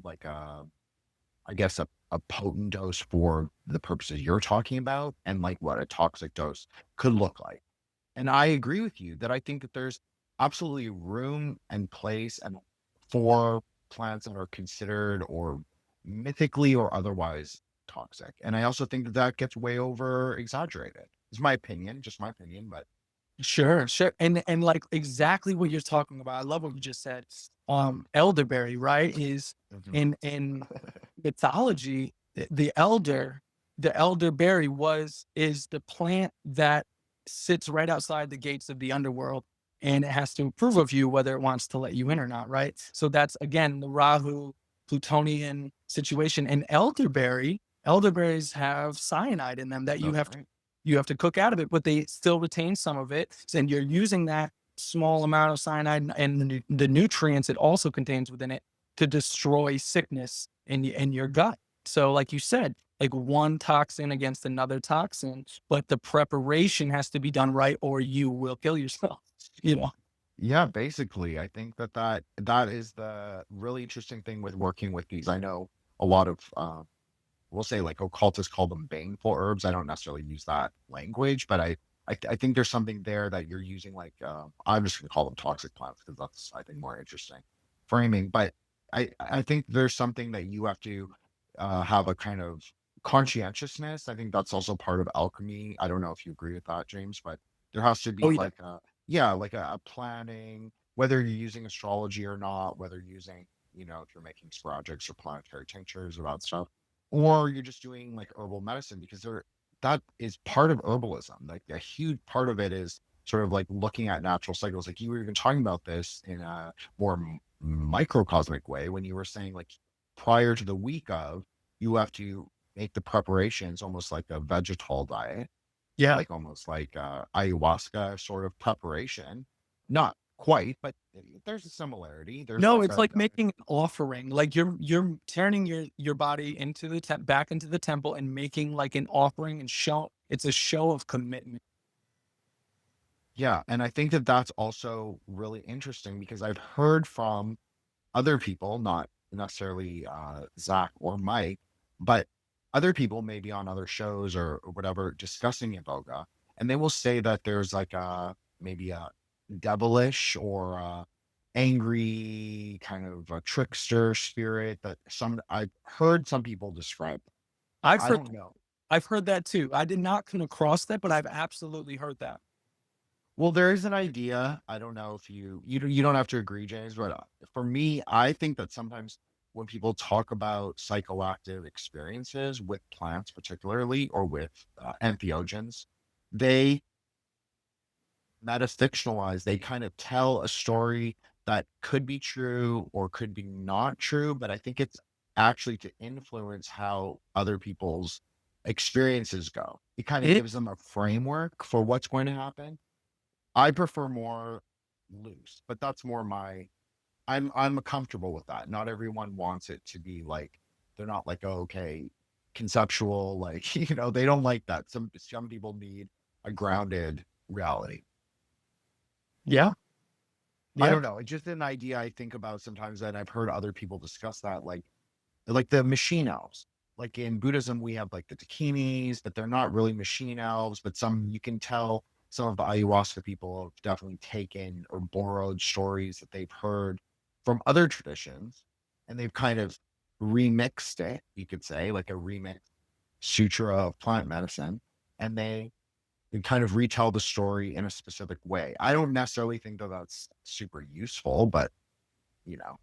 Speaker 3: like I guess a potent dose for the purposes you're talking about and like what a toxic dose could look like. And I agree with you that I think that there's absolutely room and place and for plants that are considered or mythically or otherwise toxic. And I also think that gets way over exaggerated. It's my opinion, just my opinion, but
Speaker 4: Sure. And like exactly what you're talking about. I love what you just said. Elderberry, right? Is in mythology, the elderberry is the plant that sits right outside the gates of the underworld, and it has to approve of you whether it wants to let you in or not, right? So that's again the Rahu Plutonian situation. And elderberries have cyanide in them that you have to cook out of it, but they still retain some of it. And you're using that small amount of cyanide and the nutrients it also contains within it to destroy sickness in your gut. So like you said, like one toxin against another toxin, but the preparation has to be done right or you will kill yourself, you know?
Speaker 3: Yeah, basically, I think that is the really interesting thing with working with these. I know a lot of we'll say like occultists call them baneful herbs. I don't necessarily use that language, but I think there's something there that you're using like I'm just gonna call them toxic plants because that's I think more interesting framing. But I think there's something that you have to have a kind of conscientiousness. I think that's also part of alchemy. I don't know if you agree with that, James, but there has to be
Speaker 4: Oh yeah.
Speaker 3: like yeah, like a planning, whether you're using astrology or not, whether you're using, if you're making sporadics or planetary tinctures or that stuff, or you're just doing like herbal medicine, because that is part of herbalism. Like a huge part of it is sort of like looking at natural cycles. Like you were even talking about this in a more microcosmic way when you were saying like prior to the week of, you have to make the preparations almost like a vegetal diet,
Speaker 4: Yeah.
Speaker 3: like almost like ayahuasca sort of preparation. Not quite, but there's a similarity. There's
Speaker 4: No,
Speaker 3: like
Speaker 4: it's like making an offering. Like you're turning your body into the back into the temple and making like an offering and show. It's a show of commitment.
Speaker 3: yeah, and I think that that's also really interesting because I've heard from other people, not necessarily Zach or Mike, but other people maybe on other shows or whatever discussing Iboga, and they will say that there's like maybe a devilish or angry kind of a trickster spirit that I've heard some people describe.
Speaker 4: I've
Speaker 3: I
Speaker 4: heard
Speaker 3: don't know.
Speaker 4: I've heard that too. I did not come across that, but I've absolutely heard that.
Speaker 3: Well, there is an idea. I don't know if you don't have to agree, James, but for me, I think that sometimes when people talk about psychoactive experiences with plants, particularly, or with entheogens, they metafictionalize. They kind of tell a story that could be true or could be not true, but I think it's actually to influence how other people's experiences go. It kind of
Speaker 4: It
Speaker 3: gives them a framework for what's going to happen. I prefer more loose, but that's more I'm comfortable with that. Not everyone wants it to be like they're not like, oh, okay, conceptual, like, they don't like that. Some people need a grounded reality.
Speaker 4: yeah.
Speaker 3: I
Speaker 4: Yeah.
Speaker 3: don't know. It's just an idea I think about sometimes, and I've heard other people discuss that, like the machine elves. Like in Buddhism, we have like the takinis, but they're not really machine elves, but some you can tell some of the ayahuasca people have definitely taken or borrowed stories that they've heard from other traditions, and they've kind of remixed it, you could say, like a remix sutra of plant medicine, and they kind of retell the story in a specific way. I don't necessarily think that that's super useful, but you know,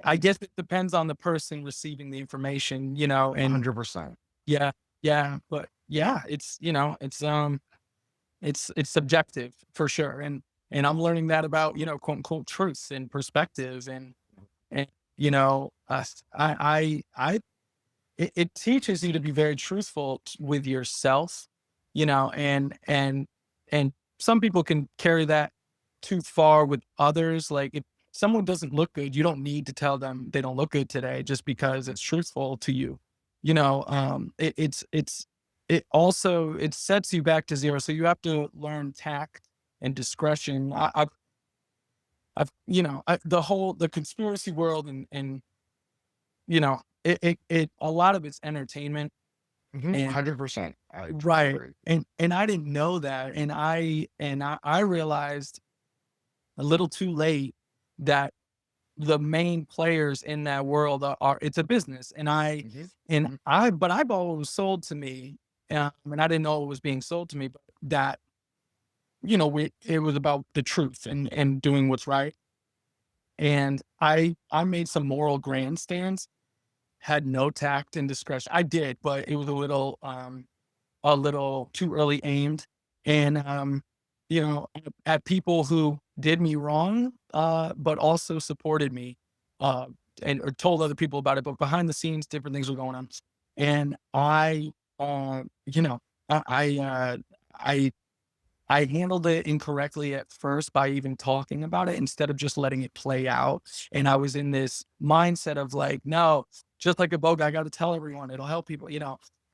Speaker 4: I guess it depends on the person receiving the information, and
Speaker 3: 100%.
Speaker 4: yeah, yeah, but yeah, it's subjective for sure. And I'm learning that about, quote unquote truths and perspectives and it teaches you to be very truthful with yourself, and some people can carry that too far with others. Like if someone doesn't look good, you don't need to tell them they don't look good today just because it's truthful to you. It also it sets you back to zero. So you have to learn tact and discretion. The conspiracy world and a lot of it's entertainment. And
Speaker 3: 100%. I totally
Speaker 4: right.
Speaker 3: agree.
Speaker 4: And I didn't know that. And I realized a little too late that the main players in that world are it's a business. But I've always sold to me, and I didn't know it was being sold to me, but that, it was about the truth and doing what's right. And I made some moral grandstands, had no tact and discretion. I did, but it was a little too early aimed. And at people who did me wrong, but also supported me, uh, and or told other people about it. But behind the scenes, different things were going on. And I, uh, you know, I I handled it incorrectly at first by even talking about it instead of just letting it play out. And I was in this mindset of like, no, just like Iboga, I got to tell everyone, it'll help people,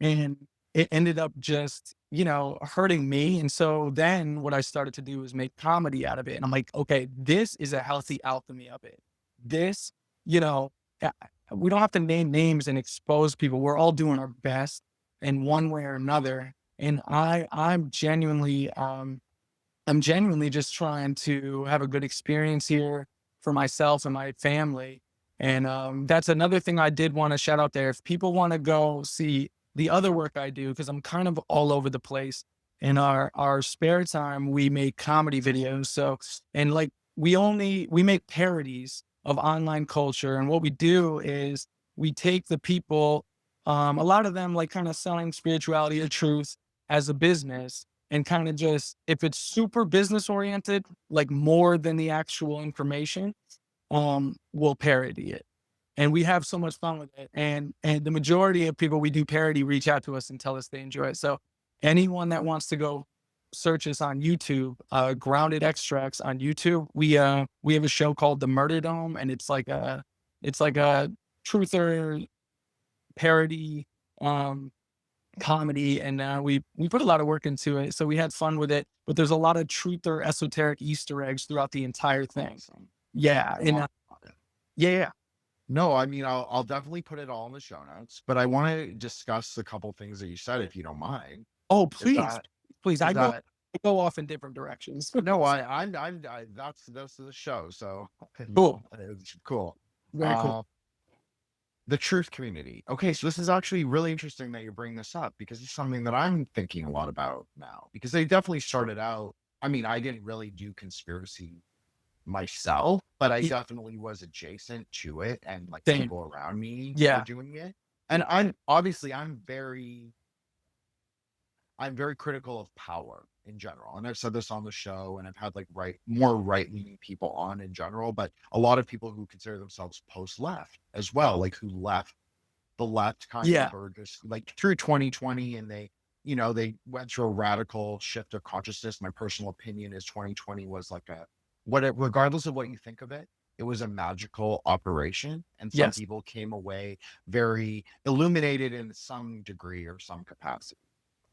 Speaker 4: and it ended up just, hurting me. And so then what I started to do was make comedy out of it. And I'm like, okay, this is a healthy alchemy of it. This, you know, uh, we don't have to name names and expose people. We're all doing our best in one way or another. And I'm genuinely just trying to have a good experience here for myself and my family. And that's another thing I did want to shout out there. If people want to go see the other work I do, because I'm kind of all over the place. In our spare time, we make comedy videos. So, and like we make parodies of online culture. And what we do is we take the people, a lot of them like kind of selling spirituality or truth as a business, and kind of just, if it's super business oriented, like more than the actual information, we'll parody it. And we have so much fun with it. And the majority of people we do parody reach out to us and tell us they enjoy it. So anyone that wants to go search us on YouTube, Grounded Extracts on YouTube, we have a show called The Murder Dome, and it's like a truther parody comedy, and we put a lot of work into it, so we had fun with it. But there's a lot of truth or esoteric Easter eggs throughout the entire thing.
Speaker 3: Awesome.
Speaker 4: Yeah, and yeah.
Speaker 3: No, I mean, I'll definitely put it all in the show notes, but I want to discuss a couple things that you said, if you don't mind.
Speaker 4: Oh,
Speaker 3: Is
Speaker 4: please,
Speaker 3: that,
Speaker 4: please.
Speaker 3: is
Speaker 4: I
Speaker 3: that,
Speaker 4: go off in different directions.
Speaker 3: no, that's the show. So
Speaker 4: Cool.
Speaker 3: it's cool.
Speaker 4: Very cool.
Speaker 3: The truth community. Okay, so this is actually really interesting that you bring this up, because it's something that I'm thinking a lot about now, because they definitely started out. I mean, I didn't really do conspiracy myself, but I definitely was adjacent to it, and like
Speaker 4: Same.
Speaker 3: people around me
Speaker 4: Yeah.
Speaker 3: were doing it. And I'm very critical of power in general. And I've said this on the show, and I've had like more right-leaning people on in general, but a lot of people who consider themselves post-left as well, like who left the left kind of, or just like through 2020, and they went through a radical shift of consciousness. My personal opinion is 2020 was like regardless of what you think of it, it was a magical operation. And some people came away very illuminated in some degree or some capacity.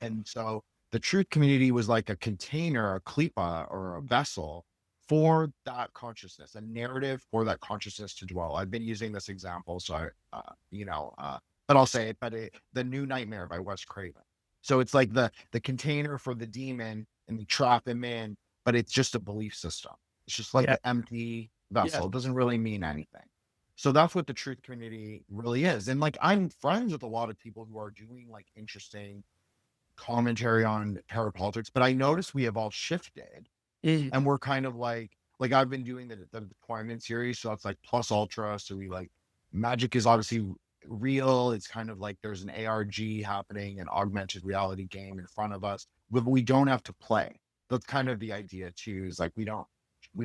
Speaker 3: And so the truth community was like a container, a klipa, or a vessel for that consciousness, a narrative for that consciousness to dwell. I've been using this example, so but I'll say it. But The New Nightmare by Wes Craven. So it's like the container for the demon, and we trap him in, but it's just a belief system. It's just like an empty vessel. It doesn't really mean anything. So that's what the truth community really is. And like, I'm friends with a lot of people who are doing like interesting commentary on parapolitics, but I noticed we have all shifted, and we're kind of like I've been doing the deployment series, so it's like plus ultra. So we like, magic is obviously real. It's kind of like there's an ARG happening, an augmented reality game in front of us, but we don't have to play. That's kind of the idea too, is like we don't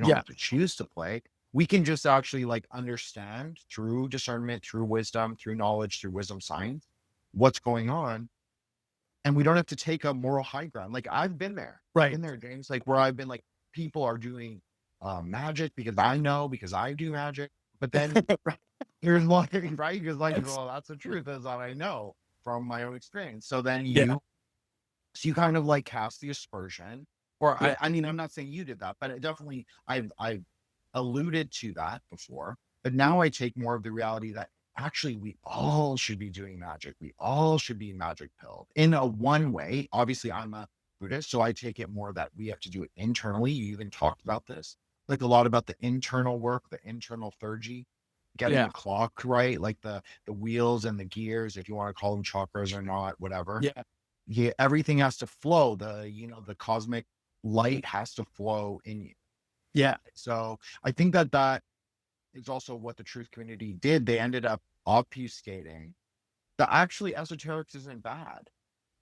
Speaker 3: have to choose to play. We can just actually like understand through discernment, through wisdom, through knowledge, through wisdom science, what's going on. And we don't have to take a moral high ground. Like I've been there,
Speaker 4: Right.
Speaker 3: in there, James, like where I've been like, people are doing magic because I do magic. But then here's one, right? Because like, well, that's the truth, is that I know from my own experience. So then you kind of like cast the aspersion, or I mean, I'm not saying you did that, but it definitely, I've alluded to that before. But now I take more of the reality that actually we all should be doing magic. We all should be magic pilled in a one way. Obviously, I'm a Buddhist, so I take it more that we have to do it internally. You even talked about this, like a lot about the internal work, the internal theurgy, getting the clock right, like the wheels and the gears, if you want to call them chakras or not, whatever. Everything has to flow. The cosmic light has to flow in you. So I think that is also what the truth community did. They ended up obfuscating that actually esoterics isn't bad.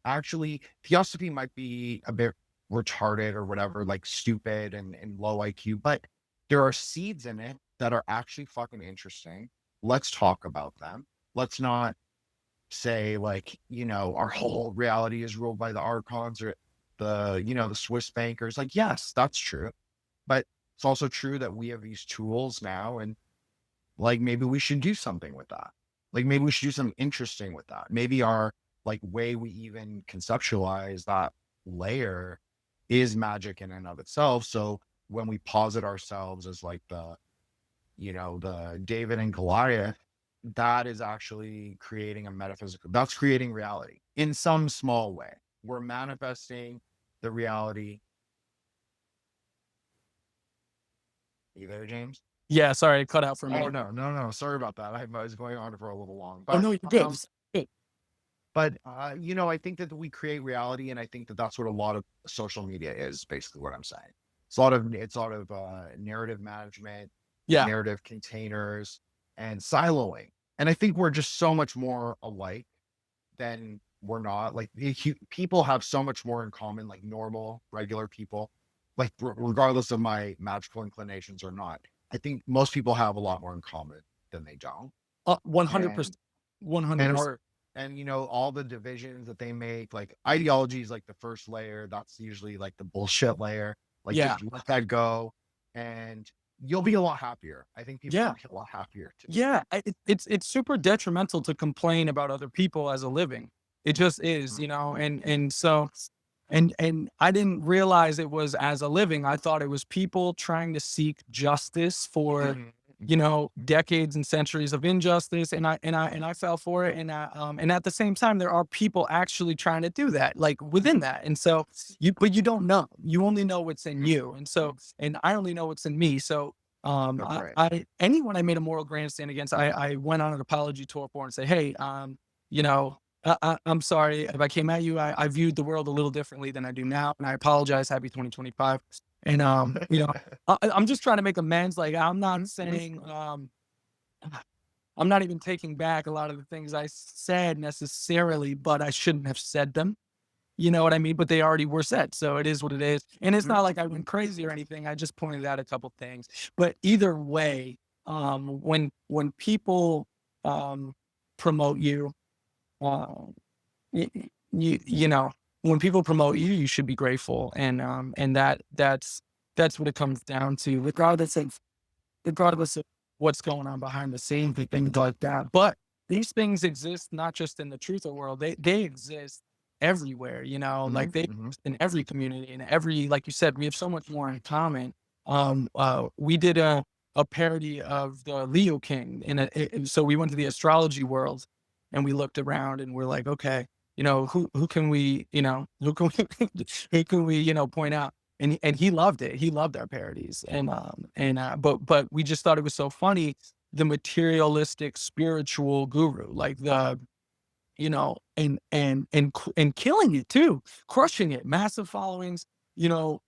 Speaker 3: Actually, theosophy might be a bit retarded or whatever, like stupid and low IQ, but there are seeds in it that are actually fucking interesting. Let's talk about them. Let's not say like, our whole reality is ruled by the archons, or the, you know, the Swiss bankers. Like, yes, that's true. But it's also true that we have these tools now, and like maybe we should do something with that. Like maybe we should do something interesting with that. Maybe our like way we even conceptualize that layer is magic in and of itself. So when we posit ourselves as like the, you know, the David and Goliath, that is actually creating a metaphysical, that's creating reality in some small way. We're manifesting the reality. You there, James?
Speaker 4: Yeah, sorry, it cut out for a
Speaker 3: Oh
Speaker 4: minute.
Speaker 3: no. Sorry about that. I was going on for a little long,
Speaker 4: Oh no, you're good. Good.
Speaker 3: but you know, I think that we create reality, and I think that that's what a lot of social media is. Basically, what I'm saying. It's a lot of narrative management,
Speaker 4: Yeah,
Speaker 3: narrative containers, and siloing. And I think we're just so much more alike than we're not. Like people have so much more in common, like normal, regular people, like regardless of my magical inclinations or not. I think most people have a lot more in common than they don't.
Speaker 4: 100%,
Speaker 3: And
Speaker 4: 100%.
Speaker 3: or and you know, all the divisions that they make, like ideology is like the first layer. That's usually like the bullshit layer. Like
Speaker 4: Yeah,
Speaker 3: just let that go, and you'll be a lot happier. I think people
Speaker 4: yeah,
Speaker 3: will be a lot happier too.
Speaker 4: yeah. It's super detrimental to complain about other people as a living. It just is, you know, and so and I didn't realize it was as a living. I thought it was people trying to seek justice for,
Speaker 3: Mhm.
Speaker 4: you know, decades and centuries of injustice, and I fell for it, and at the same time there are people actually trying to do that, like within that, and so but you don't know, you only know what's in you, and so and I only know what's in me. So
Speaker 3: That's right.
Speaker 4: I anyone I made a moral grandstand against, I went on an apology tour for and say, hey, you know, I'm sorry if I came at you. I viewed the world a little differently than I do now, and I apologize. Happy 2025. And you know, I'm just trying to make amends. Like I'm not saying, I'm not even taking back a lot of the things I said necessarily, but I shouldn't have said them. You know what I mean? But they already were said, so it is what it is. And it's not like I went crazy or anything. I just pointed out a couple things. But either way, when people promote you, um, you know, when people promote you, you should be grateful, and that's what it comes down to, regardless of what's going on behind the scenes and things like that. But these things exist not just in the truther world; they exist everywhere. You know, like they
Speaker 3: Mhm.
Speaker 4: exist in every community, and every, like you said, we have so much more in common. We did a parody of the Leo King, so we went to the astrology world, and we looked around, and we're like, okay, you know, who can we, you know, who can we, who can we, you know, point out? And he loved it. He loved our parodies, but we just thought it was so funny. The materialistic spiritual guru, like the, you know, and killing it too, crushing it, massive followings, you know,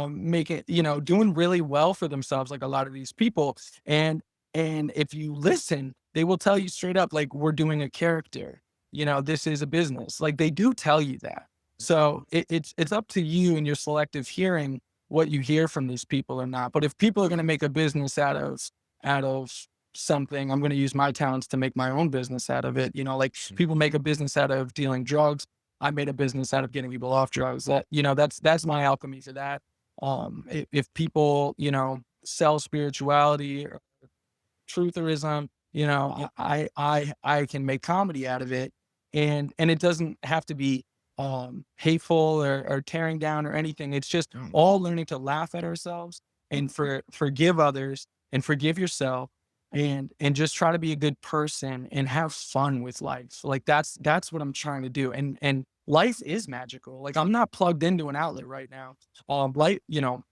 Speaker 4: making, you know, doing really well for themselves, like a lot of these people. And if you listen, they will tell you straight up, like, we're doing a character, you know, this is a business. Like they do tell you that. So it's up to you and your selective hearing what you hear from these people or not. But if people are going to make a business out of something, I'm going to use my talents to make my own business out of it. You know, like people make a business out of dealing drugs. I made a business out of getting people off drugs. That, you know, that's my alchemy for that. If people, you know, sell spirituality or trutherism, you know, I can make comedy out of it, and it doesn't have to be hateful or tearing down or anything. It's just all learning to laugh at ourselves and forgive others and forgive yourself, and just try to be a good person and have fun with life. Like that's what I'm trying to do. And life is magical. Like I'm not plugged into an outlet right now. Life, you know,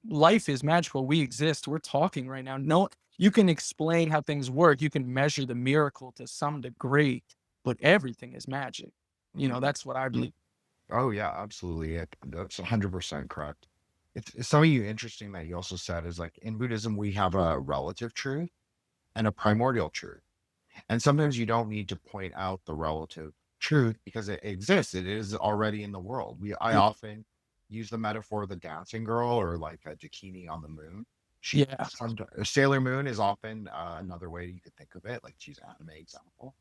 Speaker 4: life is magical. We exist. We're talking right now. No, you can explain how things work. You can measure the miracle to some degree, but everything is magic. You know, that's what I believe.
Speaker 3: Oh yeah, absolutely. That's 100% correct. It's something interesting that you also said is like in Buddhism we have a relative truth and a primordial truth, and sometimes you don't need to point out the relative truth because it exists. It is already in the world. I
Speaker 4: Yeah.
Speaker 3: often use the metaphor of the dancing girl, or like a Dakini on the moon.
Speaker 4: Yeah.
Speaker 3: Sailor Moon is often another way you could think of it. Like she's an anime example.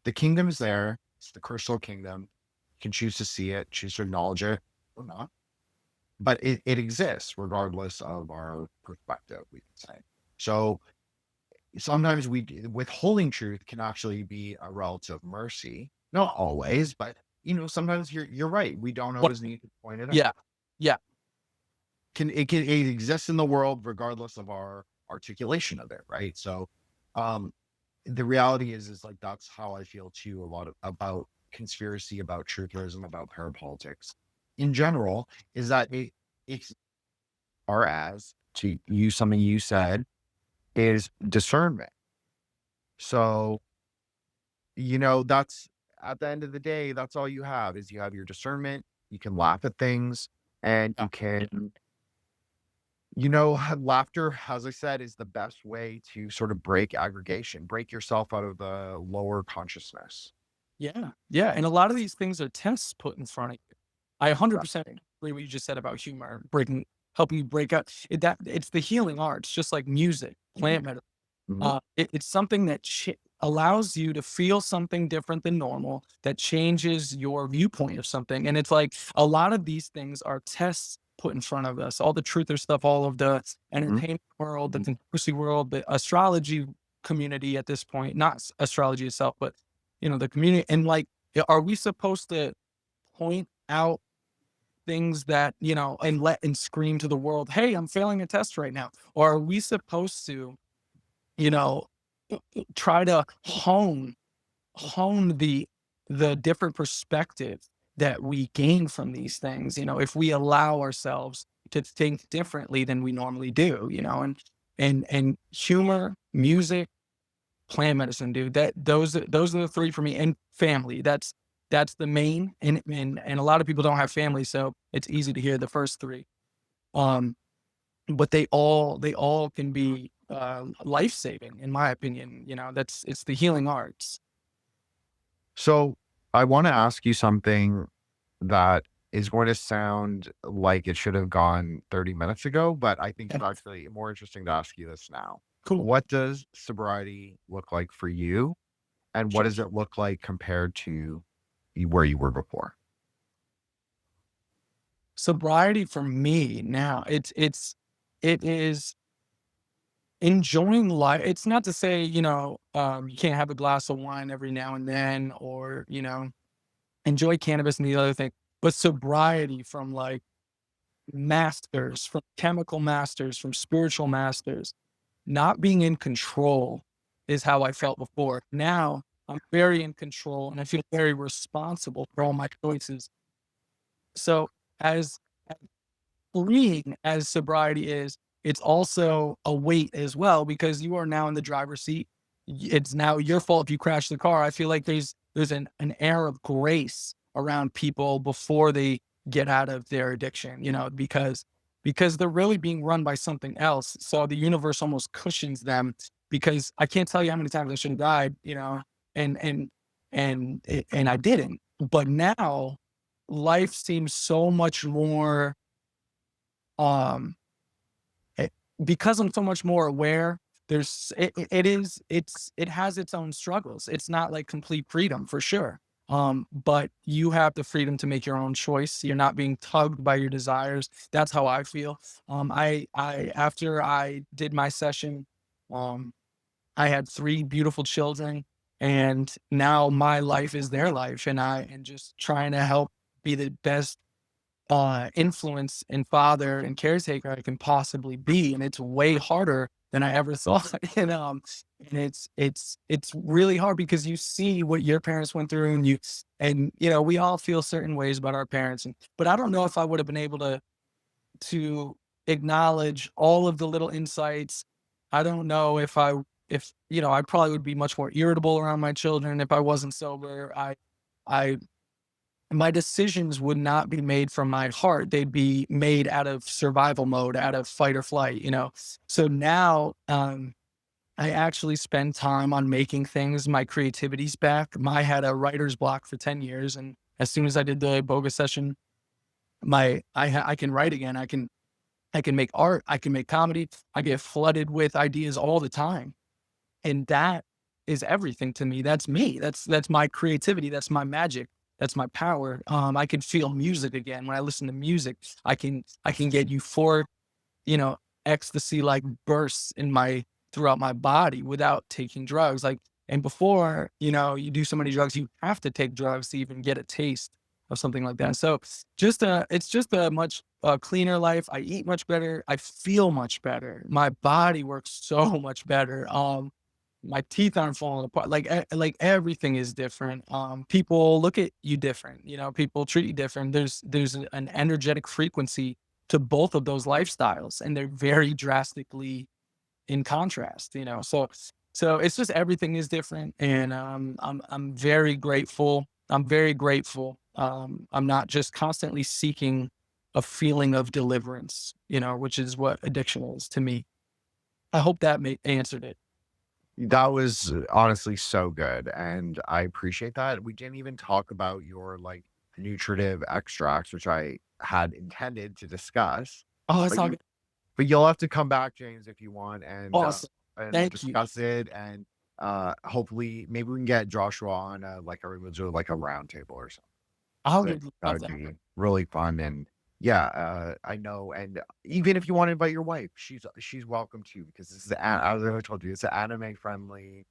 Speaker 3: The kingdom is there. It's the crystal kingdom. You can choose to see it, choose to acknowledge it or not. But it exists regardless of our perspective, we can say. So sometimes withholding truth can actually be a relative mercy. Not always, but sometimes you're right. We don't
Speaker 4: What?
Speaker 3: always need to point it out.
Speaker 4: Yeah. Yeah.
Speaker 3: It exists in the world regardless of our articulation of it, right? So the reality is like that's how I feel too about conspiracy, about trutherism, about parapolitics in general, is that it's or as to use something you said is discernment. So that's at the end of the day, that's all you have is you have your discernment. You can laugh at things and you can laughter, as I said, is the best way to sort of break aggregation, break yourself out of the lower consciousness.
Speaker 4: Yeah. Yeah. And a lot of these things are tests put in front of you. I 100% agree what you just said about humor, helping you break out. It's the healing arts, just like music, plant medicine.
Speaker 3: Mhm.
Speaker 4: It's something that allows you to feel something different than normal, that changes your viewpoint of something. And it's like a lot of these things are tests put in front of us. All the truther stuff, all of the entertainment world, the conspiracy world, the astrology community at this point, not astrology itself, but the community. And like, are we supposed to point out things that, and scream to the world, hey, I'm failing a test right now? Or are we supposed to, try to hone the different perspective that we gain from these things, if we allow ourselves to think differently than we normally do, and humor, music, plant medicine, dude, those are the three for me, and family. That's the main, and a lot of people don't have family, so it's easy to hear the first three. But they all can be life-saving, in my opinion. It's the healing arts.
Speaker 3: So I want to ask you something that is going to sound like it should have gone 30 minutes ago, but I think it's actually more interesting to ask you this now.
Speaker 4: Cool.
Speaker 3: What does sobriety look like for you? And what does it look like compared to where you were before?
Speaker 4: Sobriety for me now, it is enjoying life. It's not to say, you can't have a glass of wine every now and then, or, enjoy cannabis and the other thing, but sobriety from like masters, from chemical masters, from spiritual masters, not being in control is how I felt before. Now I'm very in control and I feel very responsible for all my choices. So as freeing as sobriety is, it's also a weight as well, because you are now in the driver's seat. It's now your fault if you crash the car. I feel like there's an air of grace around people before they get out of their addiction, because they're really being run by something else. So the universe almost cushions them, because I can't tell you how many times I should have died, and I didn't. But now life seems so much more, because I'm so much more aware. It has its own struggles. It's not like complete freedom, for sure. But you have the freedom to make your own choice. You're not being tugged by your desires. That's how I feel. After I did my session, I had 3 beautiful children, and now my life is their life, and I am just trying to help be the best influence and father and caretaker I can possibly be. And it's way harder than I ever thought. And it's really hard, because you see what your parents went through, and we all feel certain ways about our parents. But I don't know if I would have been able to acknowledge all of the little insights. I don't know if I probably would be much more irritable around my children if I wasn't sober. My decisions would not be made from my heart. They'd be made out of survival mode, out of fight or flight, So now, I actually spend time on making things. My creativity's back. I had a writer's block for 10 years. And as soon as I did the Iboga session, I can write again. I can make art. I can make comedy. I get flooded with ideas all the time. And that is everything to me. That's me. That's my creativity. That's my magic. That's my power. I can feel music again. When I listen to music, I can get euphoric, you know, ecstasy like bursts throughout my body without taking drugs. Like, and before, you know, you do so many drugs, you have to take drugs to even get a taste of something like that. So it's just a much cleaner life. I eat much better. I feel much better. My body works so much better. My teeth aren't falling apart. Like everything is different. People look at you different. You know, people treat you different. There's an energetic frequency to both of those lifestyles, and they're very drastically in contrast. You know, so it's just everything is different, and I'm very grateful. I'm very grateful. I'm not just constantly seeking a feeling of deliverance, you know, which is what addiction is to me. I hope that answered it.
Speaker 3: That was honestly so good, and I appreciate that. We didn't even talk about your like nutritive extracts, which I had intended to discuss.
Speaker 4: Oh, it's
Speaker 3: But,
Speaker 4: all
Speaker 3: you,
Speaker 4: good.
Speaker 3: but you'll have to come back, James, if you want,
Speaker 4: Awesome.
Speaker 3: and
Speaker 4: Thank you.
Speaker 3: discuss it, and hopefully maybe we can get Joshua on we'll do like a round table or something.
Speaker 4: I
Speaker 3: That
Speaker 4: would
Speaker 3: that
Speaker 4: love
Speaker 3: would
Speaker 4: that.
Speaker 3: be really fun, and yeah, I know, and even if you want to invite your wife, she's welcome too, because this is as I told you, it's an anime friendly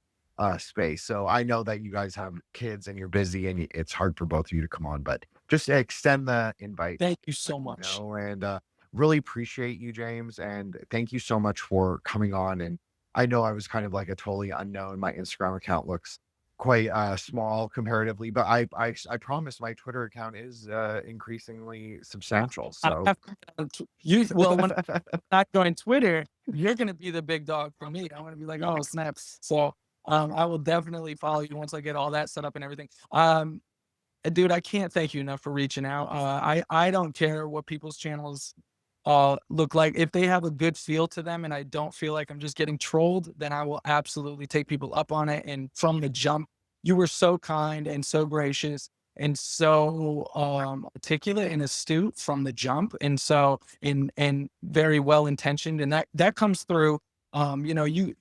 Speaker 3: space. So I know that you guys have kids and you're busy, and it's hard for both of you to come on, but just extend the invite,
Speaker 4: Thank you
Speaker 3: let
Speaker 4: so
Speaker 3: me
Speaker 4: much.
Speaker 3: know, and really appreciate you, James, and thank you so much for coming on. And I know I was kind of like a totally unknown. My Instagram account looks quite small comparatively, but I promise my Twitter account is increasingly substantial.
Speaker 4: I
Speaker 3: So
Speaker 4: have well, when I join Twitter, you're gonna be the big dog for me. I'm gonna be like, oh snaps. So I will definitely follow you once I get all that set up and everything. Dude, I can't thank you enough for reaching out. I don't care what people's channels look like. If they have a good feel to them and I don't feel like I'm just getting trolled, then I will absolutely take people up on it. And from the jump, you were so kind and so gracious and so articulate and astute from the jump. And so and very well intentioned. And that comes through. You know, you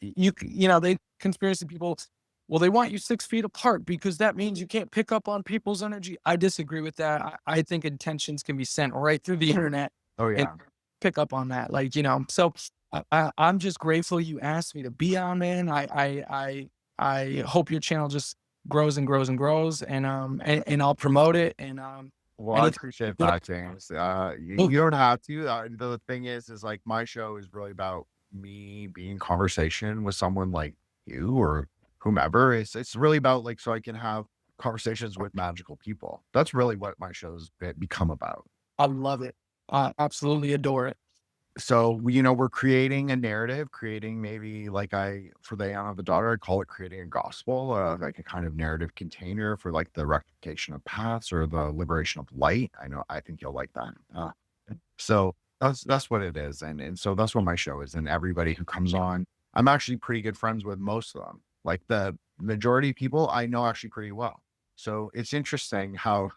Speaker 4: know, they conspiracy people, well, they want you 6 feet apart because that means you can't pick up on people's energy. I disagree with that. I think intentions can be sent right through the internet
Speaker 3: oh
Speaker 4: and
Speaker 3: yeah,
Speaker 4: pick up on that. Like, you know, so I'm just grateful you asked me to be on, man. I hope your channel just grows and grows and grows, and I'll promote it. And
Speaker 3: well, I appreciate that, James. You don't have to. The thing is like my show is really about me being in conversation with someone like you or whomever. It's really about like so I can have conversations with magical people. That's really what my show's become about.
Speaker 4: I love it. I absolutely adore it.
Speaker 3: So we're creating a narrative, creating maybe like for the Aeon of the Daughter, I call it creating a gospel, like a kind of narrative container for like the rectification of paths or the liberation of light. I think you'll like that. So that's what it is, and so that's what my show is. And everybody who comes on, I'm actually pretty good friends with most of them. Like the majority of people I know actually pretty well. So it's interesting how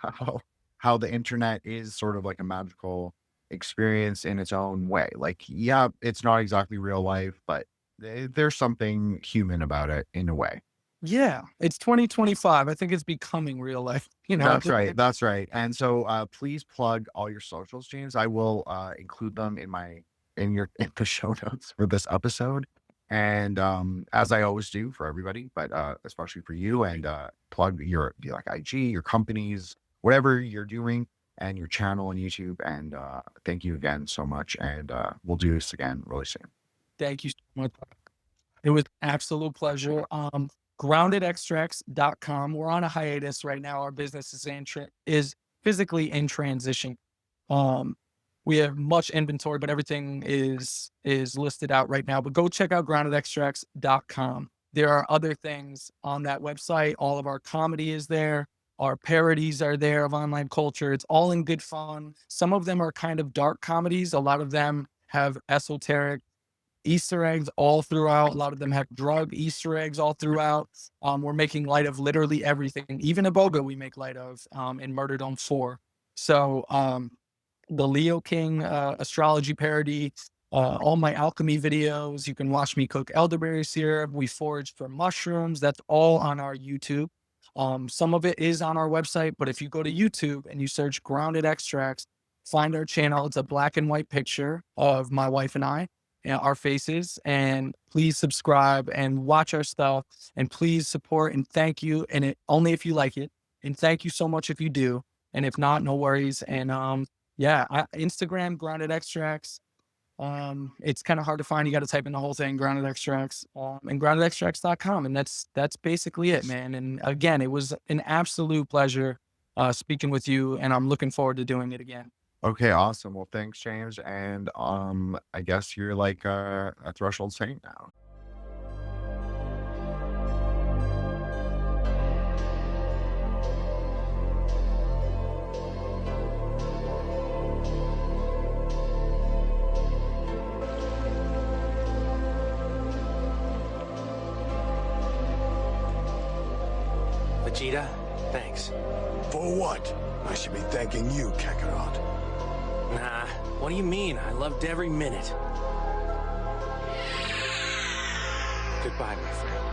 Speaker 3: the internet is sort of like a magical experience in its own way. Like, yeah, it's not exactly real life, but there's something human about it in a way.
Speaker 4: Yeah, it's 2025. I think it's becoming real life. You know,
Speaker 3: That's right. That's right. And so please plug all your socials, James. I will include them in the show notes for this episode. And as I always do for everybody, but especially for you, and plug your like IG, your companies, whatever you're doing, and your channel on YouTube. And thank you again so much. And we'll do this again really soon.
Speaker 4: Thank you so much. It was an absolute pleasure. Groundedextracts.com. We're on a hiatus right now. Our business is physically in transition. We have much inventory, but everything is listed out right now. But go check out groundedextracts.com. There are other things on that website. All of our comedy is there. Our parodies are there of online culture. It's all in good fun. Some of them are kind of dark comedies. A lot of them have esoteric Easter eggs all throughout. A lot of them have drug Easter eggs all throughout. We're making light of literally everything. Even Iboga we make light of in Murdered on 4. So the Leo King astrology parody, all my alchemy videos. You can watch me cook elderberry syrup. We forage for mushrooms. That's all on our YouTube. Some of it is on our website, but if you go to YouTube and you search Grounded Extracts, find our channel. It's a black and white picture of my wife and I, and our faces. And please subscribe and watch our stuff. And please support and thank you. And only if you like it. And thank you so much if you do. And if not, no worries. And Instagram, Grounded Extracts. It's kind of hard to find. You got to type in the whole thing, Grounded Extracts, and groundedextracts.com. And that's basically it, man. And again, it was an absolute pleasure speaking with you, and I'm looking forward to doing it again.
Speaker 3: Okay, awesome. Well, thanks, James. And I guess you're like a threshold saint now.
Speaker 5: Vegeta, thanks.
Speaker 6: For what? I should be thanking you, Kakarot.
Speaker 5: Nah, what do you mean? I loved every minute. Goodbye, my friend.